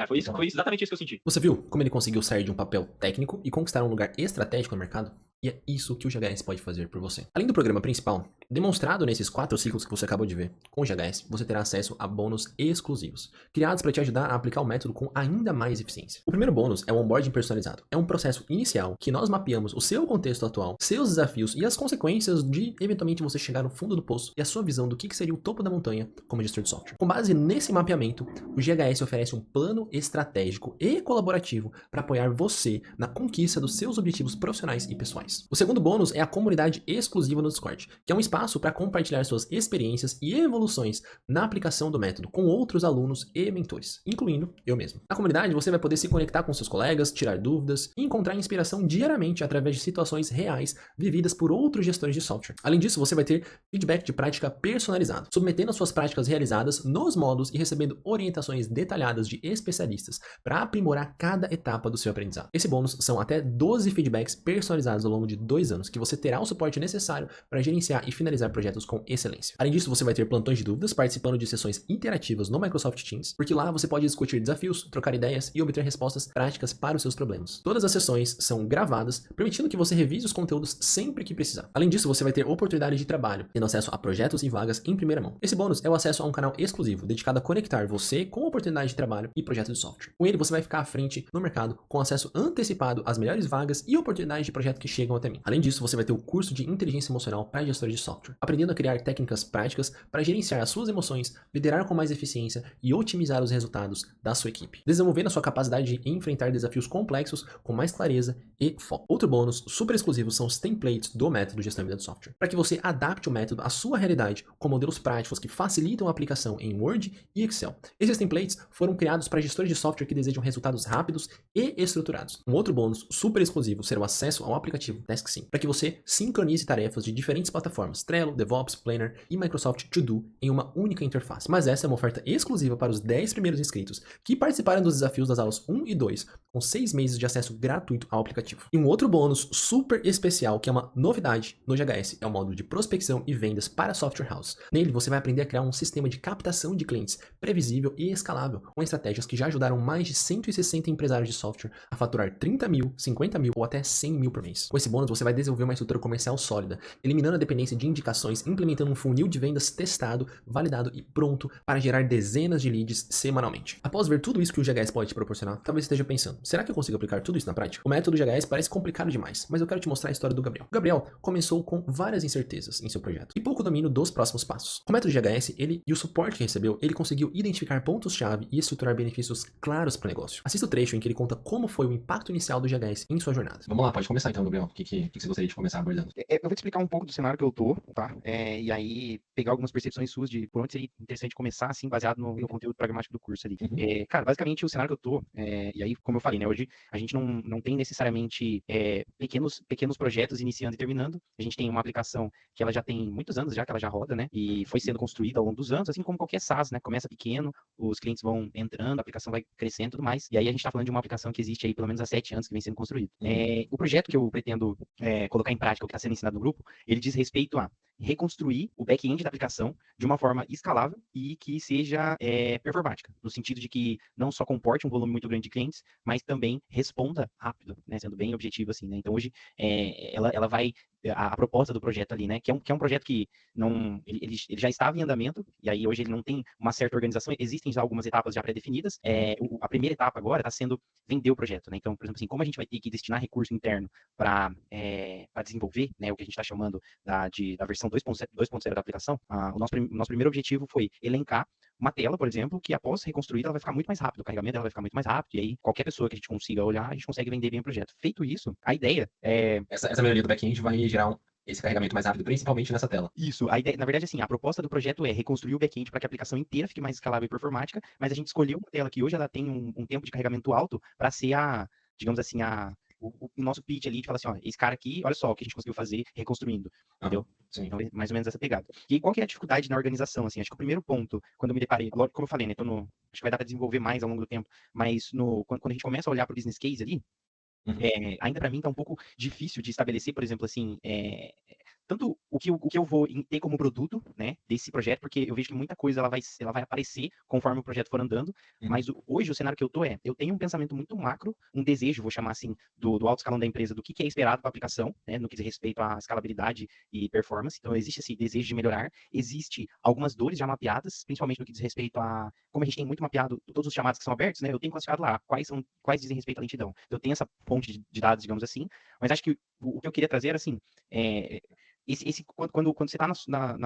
Foi exatamente isso que eu senti. Você viu como ele conseguiu sair de um papel técnico e conquistar um lugar estratégico no mercado? E é isso que o GHS pode fazer por você. Além do programa principal, demonstrado nesses 4 ciclos que você acabou de ver, com o GHS você terá acesso a bônus exclusivos, criados para te ajudar a aplicar o método com ainda mais eficiência. O primeiro bônus é o onboarding personalizado. É um processo inicial que nós mapeamos o seu contexto atual, seus desafios e as consequências de eventualmente você chegar no fundo do poço e a sua visão do que seria o topo da montanha como gestor de software. Com base nesse mapeamento, o GHS oferece um plano estratégico e colaborativo para apoiar você na conquista dos seus objetivos profissionais e pessoais. O segundo bônus é a comunidade exclusiva no Discord, que é um espaço para compartilhar suas experiências e evoluções na aplicação do método com outros alunos e mentores, incluindo eu mesmo. Na comunidade você vai poder se conectar com seus colegas, tirar dúvidas e encontrar inspiração diariamente através de situações reais vividas por outros gestores de software. Além disso, você vai ter feedback de prática personalizado, submetendo as suas práticas realizadas nos modos e recebendo orientações detalhadas de especialistas para aprimorar cada etapa do seu aprendizado. Esse bônus são até 12 feedbacks personalizados ao longo de 2 anos, que você terá o suporte necessário para gerenciar e finalizar projetos com excelência. Além disso, você vai ter plantões de dúvidas, participando de sessões interativas no Microsoft Teams, porque lá você pode discutir desafios, trocar ideias e obter respostas práticas para os seus problemas. Todas as sessões são gravadas, permitindo que você revise os conteúdos sempre que precisar. Além disso, você vai ter oportunidade de trabalho, tendo acesso a projetos e vagas em primeira mão. Esse bônus é o acesso a um canal exclusivo, dedicado a conectar você com oportunidade de trabalho e projetos de software. Com ele, você vai ficar à frente no mercado, com acesso antecipado às melhores vagas e oportunidades de projeto que chegam até mim. Além disso, você vai ter o curso de inteligência emocional para gestores de software, aprendendo a criar técnicas práticas para gerenciar as suas emoções, liderar com mais eficiência e otimizar os resultados da sua equipe, desenvolvendo a sua capacidade de enfrentar desafios complexos com mais clareza e foco. Outro bônus super exclusivo são os templates do método Gestão de Software, para que você adapte o método à sua realidade com modelos práticos que facilitam a aplicação em Word e Excel. Esses templates foram criados para gestores de software que desejam resultados rápidos e estruturados. Um outro bônus super exclusivo será o acesso ao aplicativo TaskSync, para que você sincronize tarefas de diferentes plataformas, Trello, DevOps, Planner e Microsoft To Do em uma única interface. Mas essa é uma oferta exclusiva para os 10 primeiros inscritos que participarem dos desafios das aulas 1 e 2, com 6 meses de acesso gratuito ao aplicativo. E um outro bônus super especial, que é uma novidade no GHS, é o módulo de prospecção e vendas para software house. Nele, você vai aprender a criar um sistema de captação de clientes previsível e escalável, com estratégias que já ajudaram mais de 160 empresários de software a faturar 30 mil, 50 mil ou até 100 mil por mês. Com esse bônus, você vai desenvolver uma estrutura comercial sólida, eliminando a dependência de indicações, implementando um funil de vendas testado, validado e pronto para gerar dezenas de leads semanalmente. Após ver tudo isso que o GHS pode te proporcionar, talvez esteja pensando, será que eu consigo aplicar tudo isso na prática? O método GHS parece complicado demais, mas eu quero te mostrar a história do Gabriel. O Gabriel começou com várias incertezas em seu projeto e pouco domínio dos próximos passos. Com o método GHS, ele e o suporte que recebeu, ele conseguiu identificar pontos-chave e estruturar benefícios claros para o negócio. Assista o trecho em que ele conta como foi o impacto inicial do GHS em sua jornada. Vamos lá, pode começar então, Gabriel. O que você gostaria de começar abordando? Eu vou te explicar um pouco do cenário que eu tô, tá? E aí pegar algumas percepções suas de por onde seria interessante começar, assim, baseado no conteúdo programático do curso ali. Uhum. Cara, basicamente o cenário que eu tô, e aí, como eu falei, né, hoje a gente não tem necessariamente pequenos projetos iniciando e terminando. A gente tem uma aplicação que ela já tem muitos anos já, que ela já roda, né? E foi sendo construída ao longo dos anos, assim como qualquer SaaS, né? Começa pequeno, os clientes vão entrando, a aplicação vai crescendo e tudo mais. E aí a gente tá falando de uma aplicação que existe aí pelo menos há 7 anos que vem sendo construída. O projeto que eu pretendo colocar em prática, o que está sendo ensinado no grupo, ele diz respeito a reconstruir o back-end da aplicação de uma forma escalável e que seja performática, no sentido de que não só comporte um volume muito grande de clientes, mas também responda rápido, né, sendo bem objetivo assim, né? Então hoje ela vai a proposta do projeto ali, né? Que é um projeto que não, ele já estava em andamento, e aí hoje ele não tem uma certa organização, existem já algumas etapas já pré-definidas. A primeira etapa agora está sendo vender o projeto, né? Então, por exemplo, assim, como a gente vai ter que destinar recurso interno para desenvolver, né, o que a gente está chamando da versão 2.0 da aplicação, o nosso primeiro objetivo foi elencar uma tela, por exemplo, que após reconstruída ela vai ficar muito mais rápido, o carregamento dela vai ficar muito mais rápido, e aí qualquer pessoa que a gente consiga olhar, a gente consegue vender bem o projeto. Feito isso, a ideia é... Essa melhoria do back-end vai gerar esse carregamento mais rápido, principalmente nessa tela. Isso, a ideia, na verdade, assim, a proposta do projeto é reconstruir o back-end para que a aplicação inteira fique mais escalável e performática, mas a gente escolheu uma tela que hoje ela tem um tempo de carregamento alto para ser digamos assim, o nosso pitch ali de falar assim, ó, esse cara aqui, olha só o que a gente conseguiu fazer reconstruindo, entendeu? Sim. Então, mais ou menos essa pegada. E qual que é a dificuldade na organização, assim? Acho que o primeiro ponto, quando eu me deparei, como eu falei, né, acho que vai dar para desenvolver mais ao longo do tempo, mas quando a gente começa a olhar para o business case ali, ainda para mim tá um pouco difícil de estabelecer, por exemplo, assim, tanto o que eu vou ter como produto, né, desse projeto, porque eu vejo que muita coisa ela vai aparecer conforme o projeto for andando, mas hoje o cenário que eu tenho um pensamento muito macro, um desejo, vou chamar assim, do alto escalão da empresa, do que é esperado para a aplicação, né, no que diz respeito à escalabilidade e performance. Então existe esse desejo de melhorar, existe algumas dores já mapeadas, principalmente no que diz respeito a, como a gente tem muito mapeado todos os chamados que são abertos, né, eu tenho classificado lá quais dizem respeito à lentidão. Eu tenho essa fonte de dados, digamos assim, mas acho que o que eu queria trazer era assim, quando você está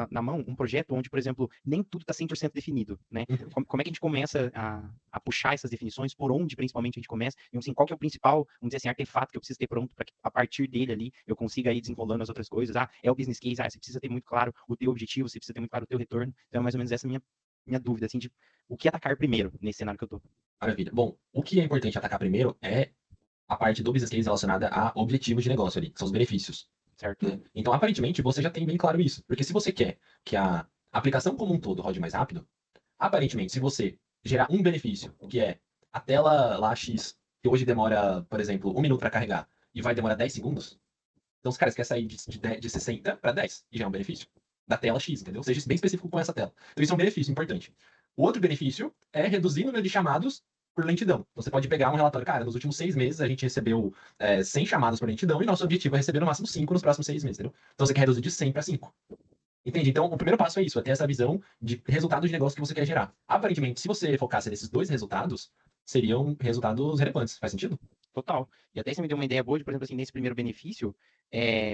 na mão, um projeto onde, por exemplo, nem tudo está 100% definido, né? Como é que a gente começa a puxar essas definições, por onde principalmente a gente começa, e assim, qual que é o principal, vamos dizer assim, artefato que eu preciso ter pronto para que a partir dele ali eu consiga ir desenrolando as outras coisas. É o business case, você precisa ter muito claro o teu objetivo, você precisa ter muito claro o teu retorno. Então é mais ou menos essa minha dúvida, assim, de o que atacar primeiro nesse cenário que eu tô. Maravilha. Bom, o que é importante atacar primeiro é a parte do business case relacionada a objetivos de negócio ali, que são os benefícios. Certo. Né? Então, aparentemente, você já tem bem claro isso. Porque se você quer que a aplicação como um todo rode mais rápido, aparentemente, se você gerar um benefício, que é a tela lá X, que hoje demora, por exemplo, 1 minuto para carregar, e vai demorar 10 segundos, então os caras querem sair de 60 para 10, e já é um benefício da tela X, entendeu? Seja bem específico com essa tela. Então, isso é um benefício importante. O outro benefício é reduzir o número de chamados por lentidão. Então, você pode pegar um relatório, cara, nos últimos 6 meses a gente recebeu 100 chamadas por lentidão e nosso objetivo é receber no máximo 5 nos próximos 6 meses, entendeu? Então, você quer reduzir de 100 para 5. Entende? Então, o primeiro passo é isso, é ter essa visão de resultado de negócio que você quer gerar. Aparentemente, se você focasse nesses dois resultados, seriam resultados relevantes. Faz sentido? Total. E até você me deu uma ideia boa de, por exemplo, assim, nesse primeiro benefício,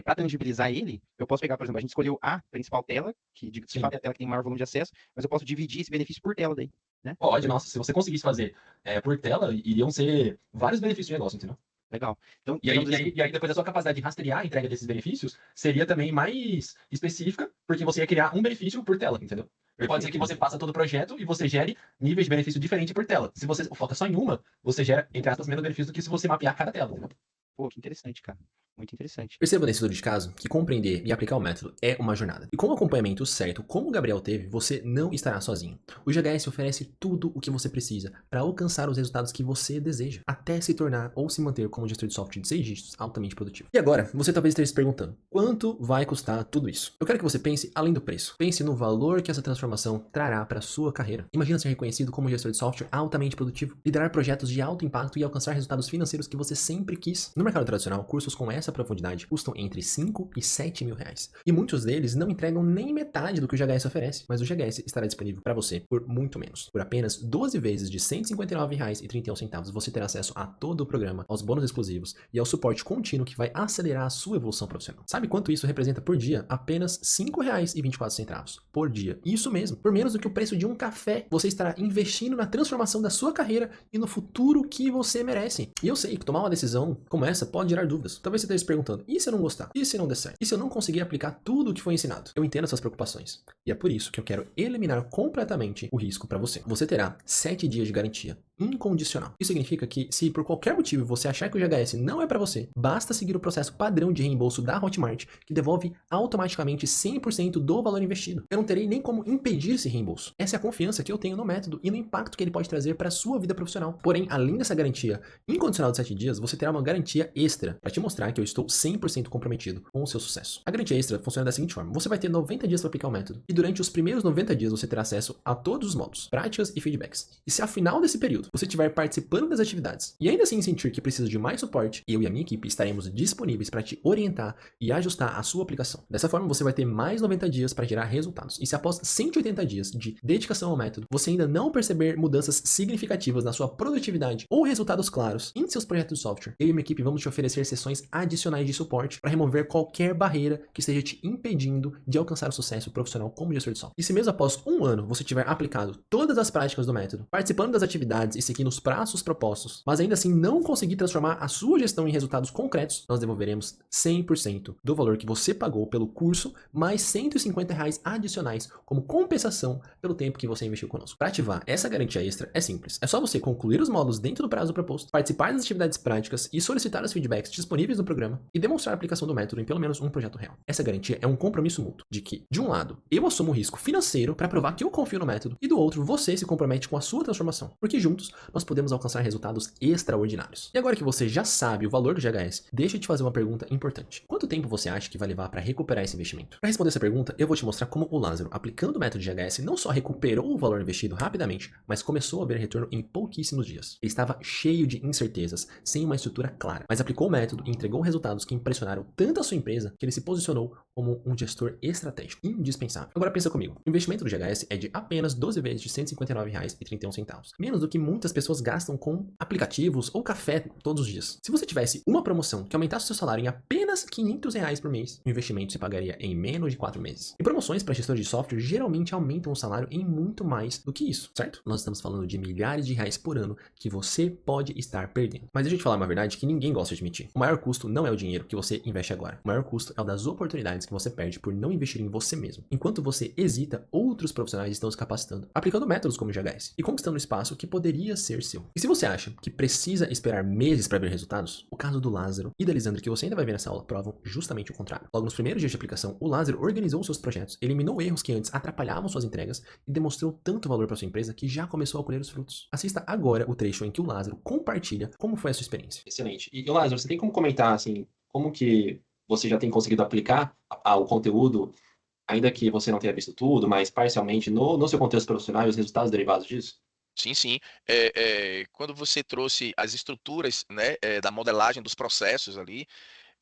para tangibilizar ele, eu posso pegar, por exemplo, a gente escolheu a principal tela, que de fato é a tela que tem maior volume de acesso, mas eu posso dividir esse benefício por tela daí, né? Pode, nossa, se você conseguisse fazer por tela, iriam ser vários benefícios de negócio, entendeu? Legal. Então, E aí depois a sua capacidade de rastrear a entrega desses benefícios seria também mais específica, porque você ia criar um benefício por tela, entendeu? Pode ser que você faça todo o projeto e você gere níveis de benefício diferentes por tela. Se você foca só em uma, você gera, entre aspas, menos benefício do que se você mapear cada tela, entendeu? Pô, que interessante, cara. Muito interessante. Perceba nesse estudo de caso que compreender e aplicar o método é uma jornada. E com o acompanhamento certo, como o Gabriel teve, você não estará sozinho. O GHS oferece tudo o que você precisa para alcançar os resultados que você deseja, até se tornar ou se manter como gestor de software de 6 dígitos altamente produtivo. E agora, você talvez esteja se perguntando, quanto vai custar tudo isso? Eu quero que você pense além do preço. Pense no valor que essa transformação trará para a sua carreira. Imagina ser reconhecido como gestor de software altamente produtivo, liderar projetos de alto impacto e alcançar resultados financeiros que você sempre quis. No mercado tradicional, cursos com essa profundidade custam entre 5 e 7 mil reais. E muitos deles não entregam nem metade do que o GHS oferece, mas o GHS estará disponível para você por muito menos. Por apenas 12 vezes de R$ 159,31 você terá acesso a todo o programa, aos bônus exclusivos e ao suporte contínuo que vai acelerar a sua evolução profissional. Sabe quanto isso representa por dia? Apenas R$ 5,24 por dia. Isso mesmo, por menos do que o preço de um café, você estará investindo na transformação da sua carreira e no futuro que você merece. E eu sei que tomar uma decisão como essa pode gerar dúvidas. Talvez você esteja se perguntando, e se eu não gostar? E se não der certo? E se eu não conseguir aplicar tudo o que foi ensinado? Eu entendo essas preocupações. E é por isso que eu quero eliminar completamente o risco para você. Você terá 7 dias de garantia incondicional. Isso significa que, se por qualquer motivo você achar que o GHS não é para você, basta seguir o processo padrão de reembolso da Hotmart, que devolve automaticamente 100% do valor investido. Eu não terei nem como impedir esse reembolso. Essa é a confiança que eu tenho no método e no impacto que ele pode trazer para a sua vida profissional. Porém, além dessa garantia incondicional de 7 dias, você terá uma garantia garantia extra para te mostrar que eu estou 100% comprometido com o seu sucesso. A garantia extra funciona da seguinte forma: você vai ter 90 dias para aplicar o método e durante os primeiros 90 dias você terá acesso a todos os módulos, práticas e feedbacks. E se ao final desse período você estiver participando das atividades e ainda assim sentir que precisa de mais suporte, eu e a minha equipe estaremos disponíveis para te orientar e ajustar a sua aplicação. Dessa forma você vai ter mais 90 dias para gerar resultados. E se após 180 dias de dedicação ao método você ainda não perceber mudanças significativas na sua produtividade ou resultados claros em seus projetos de software, eu e minha equipe vamos te oferecer sessões adicionais de suporte para remover qualquer barreira que esteja te impedindo de alcançar o sucesso profissional como gestor de software. E se mesmo após um ano você tiver aplicado todas as práticas do método, participando das atividades e seguindo os prazos propostos, mas ainda assim não conseguir transformar a sua gestão em resultados concretos, nós devolveremos 100% do valor que você pagou pelo curso, mais R$150 adicionais como compensação pelo tempo que você investiu conosco. Para ativar essa garantia extra é simples. É só você concluir os módulos dentro do prazo proposto, participar das atividades práticas e solicitar os feedbacks disponíveis no programa e demonstrar a aplicação do método em pelo menos um projeto real. Essa garantia é um compromisso mútuo de que, de um lado, eu assumo o risco financeiro para provar que eu confio no método e do outro, você se compromete com a sua transformação, porque juntos nós podemos alcançar resultados extraordinários. E agora que você já sabe o valor do GHS, deixa eu te fazer uma pergunta importante. Quanto tempo você acha que vai levar para recuperar esse investimento? Para responder essa pergunta, eu vou te mostrar como o Lázaro, aplicando o método GHS, não só recuperou o valor investido rapidamente, mas começou a ver retorno em pouquíssimos dias. Ele estava cheio de incertezas, sem uma estrutura clara, mas aplicou o método e entregou resultados que impressionaram tanto a sua empresa que ele se posicionou como um gestor estratégico indispensável. Agora pensa comigo, o investimento do GHS é de apenas 12 vezes de R$159,31, menos do que muitas pessoas gastam com aplicativos ou café todos os dias. Se você tivesse uma promoção que aumentasse o seu salário em apenas R$500 por mês, o investimento se pagaria em menos de 4 meses. E promoções para gestores de software geralmente aumentam o salário em muito mais do que isso, certo? Nós estamos falando de milhares de reais por ano que você pode estar perdendo. Mas deixa eu te falar uma verdade que ninguém gosta de admitir. O maior custo não é o dinheiro que você investe agora. O maior custo é o das oportunidades que você perde por não investir em você mesmo. Enquanto você hesita, outros profissionais estão se capacitando, aplicando métodos como o GHS e conquistando espaço que poderia ser seu. E se você acha que precisa esperar meses para ver resultados, o caso do Lázaro e da Lisandra que você ainda vai ver nessa aula provam justamente o contrário. Logo nos primeiros dias de aplicação, o Lázaro organizou seus projetos, eliminou erros que antes atrapalhavam suas entregas e demonstrou tanto valor para sua empresa que já começou a colher os frutos. Assista agora o trecho em que o Lázaro compartilha como foi a sua experiência. Excelente. E Lázaro, você tem como comentar, assim, como que você já tem conseguido aplicar o conteúdo, ainda que você não tenha visto tudo, mas parcialmente no seu contexto profissional e os resultados derivados disso? Sim, sim. Quando você trouxe as estruturas, né, da modelagem dos processos ali,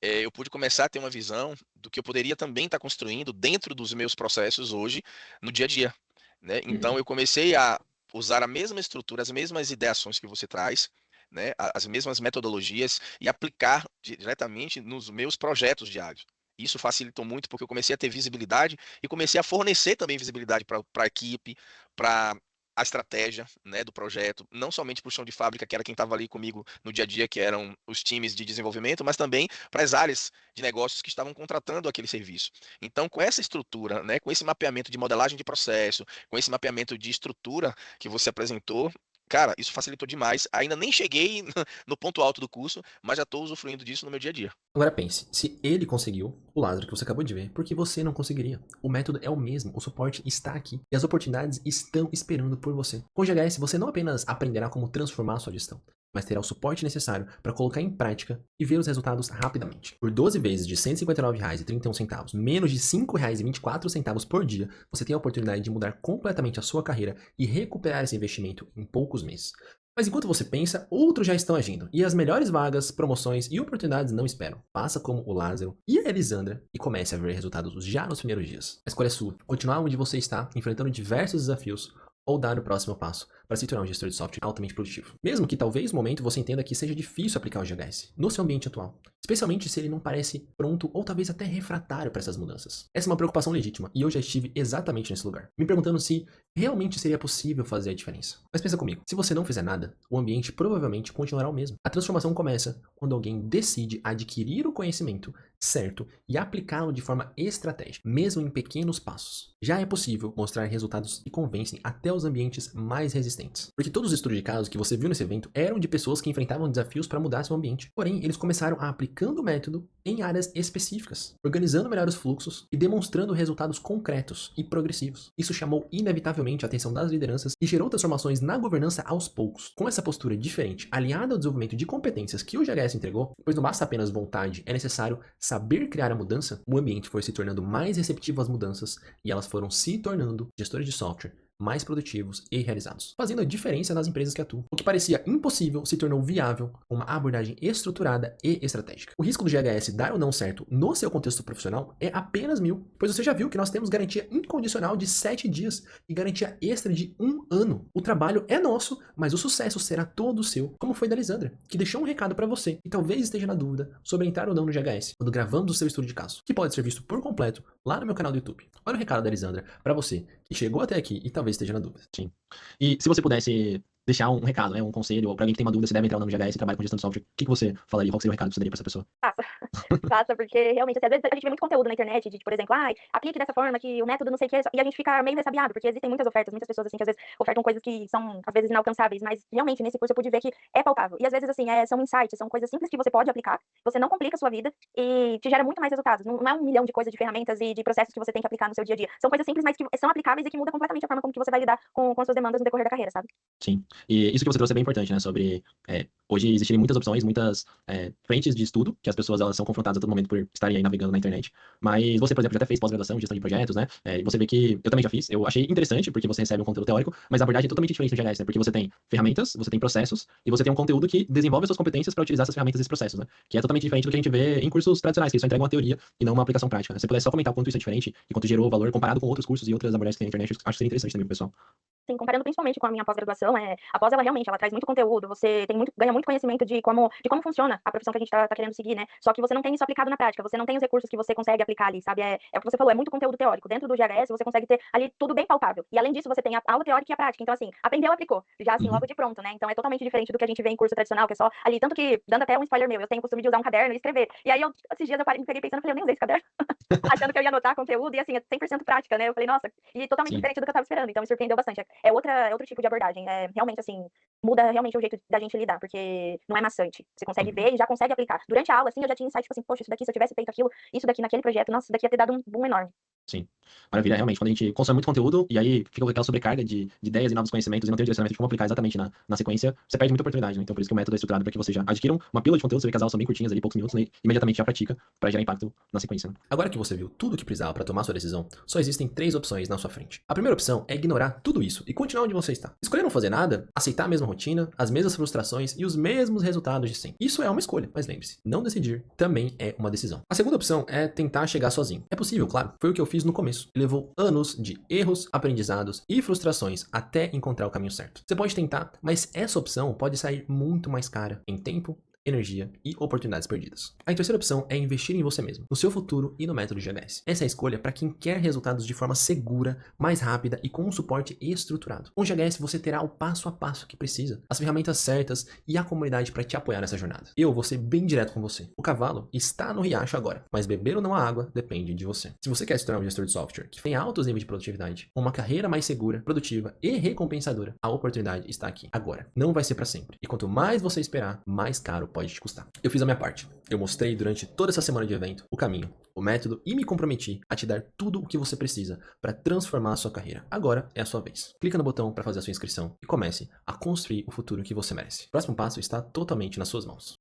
eu pude começar a ter uma visão do que eu poderia também estar construindo dentro dos meus processos hoje, no dia a dia, né? Então eu comecei a usar a mesma estrutura, as mesmas ideações que você traz, né, as mesmas metodologias e aplicar diretamente nos meus projetos diários. Isso facilitou muito porque eu comecei a ter visibilidade e comecei a fornecer também visibilidade para a equipe, para a estratégia, né, do projeto, não somente para o chão de fábrica, que era quem estava ali comigo no dia a dia, que eram os times de desenvolvimento, mas também para as áreas de negócios que estavam contratando aquele serviço. Então, com essa estrutura, né, com esse mapeamento de modelagem de processo, com esse mapeamento de estrutura que você apresentou, cara, isso facilitou demais. Ainda nem cheguei no ponto alto do curso, mas já estou usufruindo disso no meu dia a dia. Agora pense, se ele conseguiu, o Lázaro que você acabou de ver, por que você não conseguiria? O método é o mesmo, o suporte está aqui e as oportunidades estão esperando por você. Com o GHS você não apenas aprenderá como transformar a sua gestão, mas terá o suporte necessário para colocar em prática e ver os resultados rapidamente. Por 12 vezes de R$159,31, menos de R$5,24 por dia, você tem a oportunidade de mudar completamente a sua carreira e recuperar esse investimento em poucos meses. Mas enquanto você pensa, outros já estão agindo, e as melhores vagas, promoções e oportunidades não esperam. Faça como o Lázaro e a Elisandra e comece a ver resultados já nos primeiros dias. A escolha é sua. Continuar onde você está, enfrentando diversos desafios, ou dar o próximo passo para se tornar um gestor de software altamente produtivo. Mesmo que talvez no momento você entenda que seja difícil aplicar o GHS no seu ambiente atual, especialmente se ele não parece pronto ou talvez até refratário para essas mudanças. Essa é uma preocupação legítima e eu já estive exatamente nesse lugar, me perguntando se realmente seria possível fazer a diferença. Mas pensa comigo, se você não fizer nada, o ambiente provavelmente continuará o mesmo. A transformação começa quando alguém decide adquirir o conhecimento certo e aplicá-lo de forma estratégica, mesmo em pequenos passos. Já é possível mostrar resultados que convencem até os ambientes mais resistentes resistentes. Porque todos os estudos de casos que você viu nesse evento eram de pessoas que enfrentavam desafios para mudar seu ambiente. Porém, eles começaram a aplicando o método em áreas específicas, organizando melhor os fluxos e demonstrando resultados concretos e progressivos. Isso chamou inevitavelmente a atenção das lideranças e gerou transformações na governança aos poucos. Com essa postura diferente, aliada ao desenvolvimento de competências que o GHS entregou, pois não basta apenas vontade, é necessário saber criar a mudança, o ambiente foi se tornando mais receptivo às mudanças e elas foram se tornando gestores de software mais produtivos e realizados, fazendo a diferença nas empresas que atuam. O que parecia impossível se tornou viável com uma abordagem estruturada e estratégica. O risco do GHS dar ou não certo no seu contexto profissional é apenas 1000, pois você já viu que nós temos garantia incondicional de 7 dias e garantia extra de 1 ano. O trabalho é nosso, mas o sucesso será todo seu, como foi da Lisandra, que deixou um recado para você e talvez esteja na dúvida sobre entrar ou não no GHS, quando gravamos o seu estudo de caso, que pode ser visto por completo lá no meu canal do YouTube. Olha o recado da Lisandra para você que chegou até aqui e talvez esteja na dúvida. Sim. E se você pudesse deixar um recado, né, um conselho, ou pra alguém que tem uma dúvida se deve entrar ou não no GHS e trabalha com gestão de software, o que você falaria? Qual seria o recado que você daria pra essa pessoa? Faça, porque realmente, assim, às vezes a gente vê muito conteúdo na internet de, por exemplo, aplique dessa forma, que o método não sei o que, e a gente fica meio ressabiado, porque existem muitas ofertas, muitas pessoas, assim, que às vezes ofertam coisas que são, às vezes, inalcançáveis, mas realmente, nesse curso eu pude ver que é palpável. E às vezes, assim, são insights, são coisas simples que você pode aplicar, você não complica a sua vida e te gera muito mais resultados. Não é 1 milhão de coisas, de ferramentas e de processos que você tem que aplicar no seu dia a dia. São coisas simples, mas que são aplicáveis e que mudam completamente a forma como que você vai lidar com as suas demandas no decorrer da carreira, sabe? Sim. E isso que você trouxe é bem importante, né? Sobre hoje existirem muitas opções, muitas frentes de estudo, que as pessoas elas são confrontadas a todo momento por estarem aí navegando na internet. Mas você, por exemplo, já até fez pós-graduação, gestão de projetos, né? E você vê que eu também já fiz. Eu achei interessante, porque você recebe um conteúdo teórico, mas a abordagem é totalmente diferente do GHS, né? Porque você tem ferramentas, você tem processos, e você tem um conteúdo que desenvolve as suas competências para utilizar essas ferramentas e esses processos, né? Que é totalmente diferente do que a gente vê em cursos tradicionais, que eles só entregam uma teoria e não uma aplicação prática, né? Se você puder só comentar o quanto isso é diferente e quanto gerou valor comparado com outros cursos e outras abordagens que tem na internet, acho que seria interessante também pro pessoal. Sim, comparando principalmente com a minha pós-graduação, a pós ela realmente ela traz muito conteúdo, você ganha muito conhecimento de como funciona a profissão que a gente tá querendo seguir, né? Só que você não tem isso aplicado na prática, você não tem os recursos que você consegue aplicar ali, sabe? É o que você falou, é muito conteúdo teórico. Dentro do GHS você consegue ter ali tudo bem palpável. E além disso, você tem a aula teórica e a prática. Então, assim, aprendeu, aplicou. Já assim, logo de pronto, né? Então é totalmente diferente do que a gente vê em curso tradicional, que é só ali, tanto que, dando até um spoiler meu, eu tenho o costume de usar um caderno e escrever. E aí, esses dias me peguei pensando, falei, eu nem usei esse caderno. Achando que eu ia anotar conteúdo e, assim, é 100% prática, né? Eu falei, nossa, e totalmente diferente do que eu tava esperando. Então me surpreendeu bastante. É outro tipo de abordagem. Realmente, assim, muda realmente o jeito da gente lidar, porque não é maçante. Você consegue ver e já consegue aplicar. Durante a aula, assim, eu já tinha insight, tipo assim, poxa, isso daqui, se eu tivesse feito aquilo, isso daqui naquele projeto, nossa, isso daqui ia ter dado um boom enorme. Sim. Maravilha, realmente, quando a gente consome muito conteúdo e aí fica com aquela sobrecarga de ideias e novos conhecimentos e não tem o direcionamento de como aplicar exatamente na sequência, você perde muita oportunidade, né? Então por isso que o método é estruturado para que vocês já adquiram uma pílula de conteúdo, você vê que as aulas são bem curtinhas ali, poucos minutos, né? E imediatamente já pratica para gerar impacto na sequência, né? Agora que você viu tudo o que precisava para tomar sua decisão, só existem 3 opções na sua frente. A primeira opção é ignorar tudo isso e continuar onde você está. Escolher não fazer nada, aceitar a mesma rotina, as mesmas frustrações e os mesmos resultados de sempre. Isso é uma escolha, mas lembre-se, não decidir também é uma decisão. A segunda opção é tentar chegar sozinho. É possível, claro. Foi o que eu fiz no começo. E levou anos de erros, aprendizados e frustrações até encontrar o caminho certo. Você pode tentar, mas essa opção pode sair muito mais cara em tempo, energia e oportunidades perdidas. A terceira opção é investir em você mesmo, no seu futuro e no método GHS. Essa é a escolha para quem quer resultados de forma segura, mais rápida e com um suporte estruturado. Com o GHS você terá o passo a passo que precisa, as ferramentas certas e a comunidade para te apoiar nessa jornada. Eu vou ser bem direto com você. O cavalo está no riacho agora, mas beber ou não a água depende de você. Se você quer se tornar um gestor de software que tem altos níveis de produtividade, uma carreira mais segura, produtiva e recompensadora, a oportunidade está aqui agora. Não vai ser para sempre. E quanto mais você esperar, mais caro pode te custar. Eu fiz a minha parte. Eu mostrei durante toda essa semana de evento o caminho, o método e me comprometi a te dar tudo o que você precisa para transformar a sua carreira. Agora é a sua vez. Clica no botão para fazer a sua inscrição e comece a construir o futuro que você merece. O próximo passo está totalmente nas suas mãos.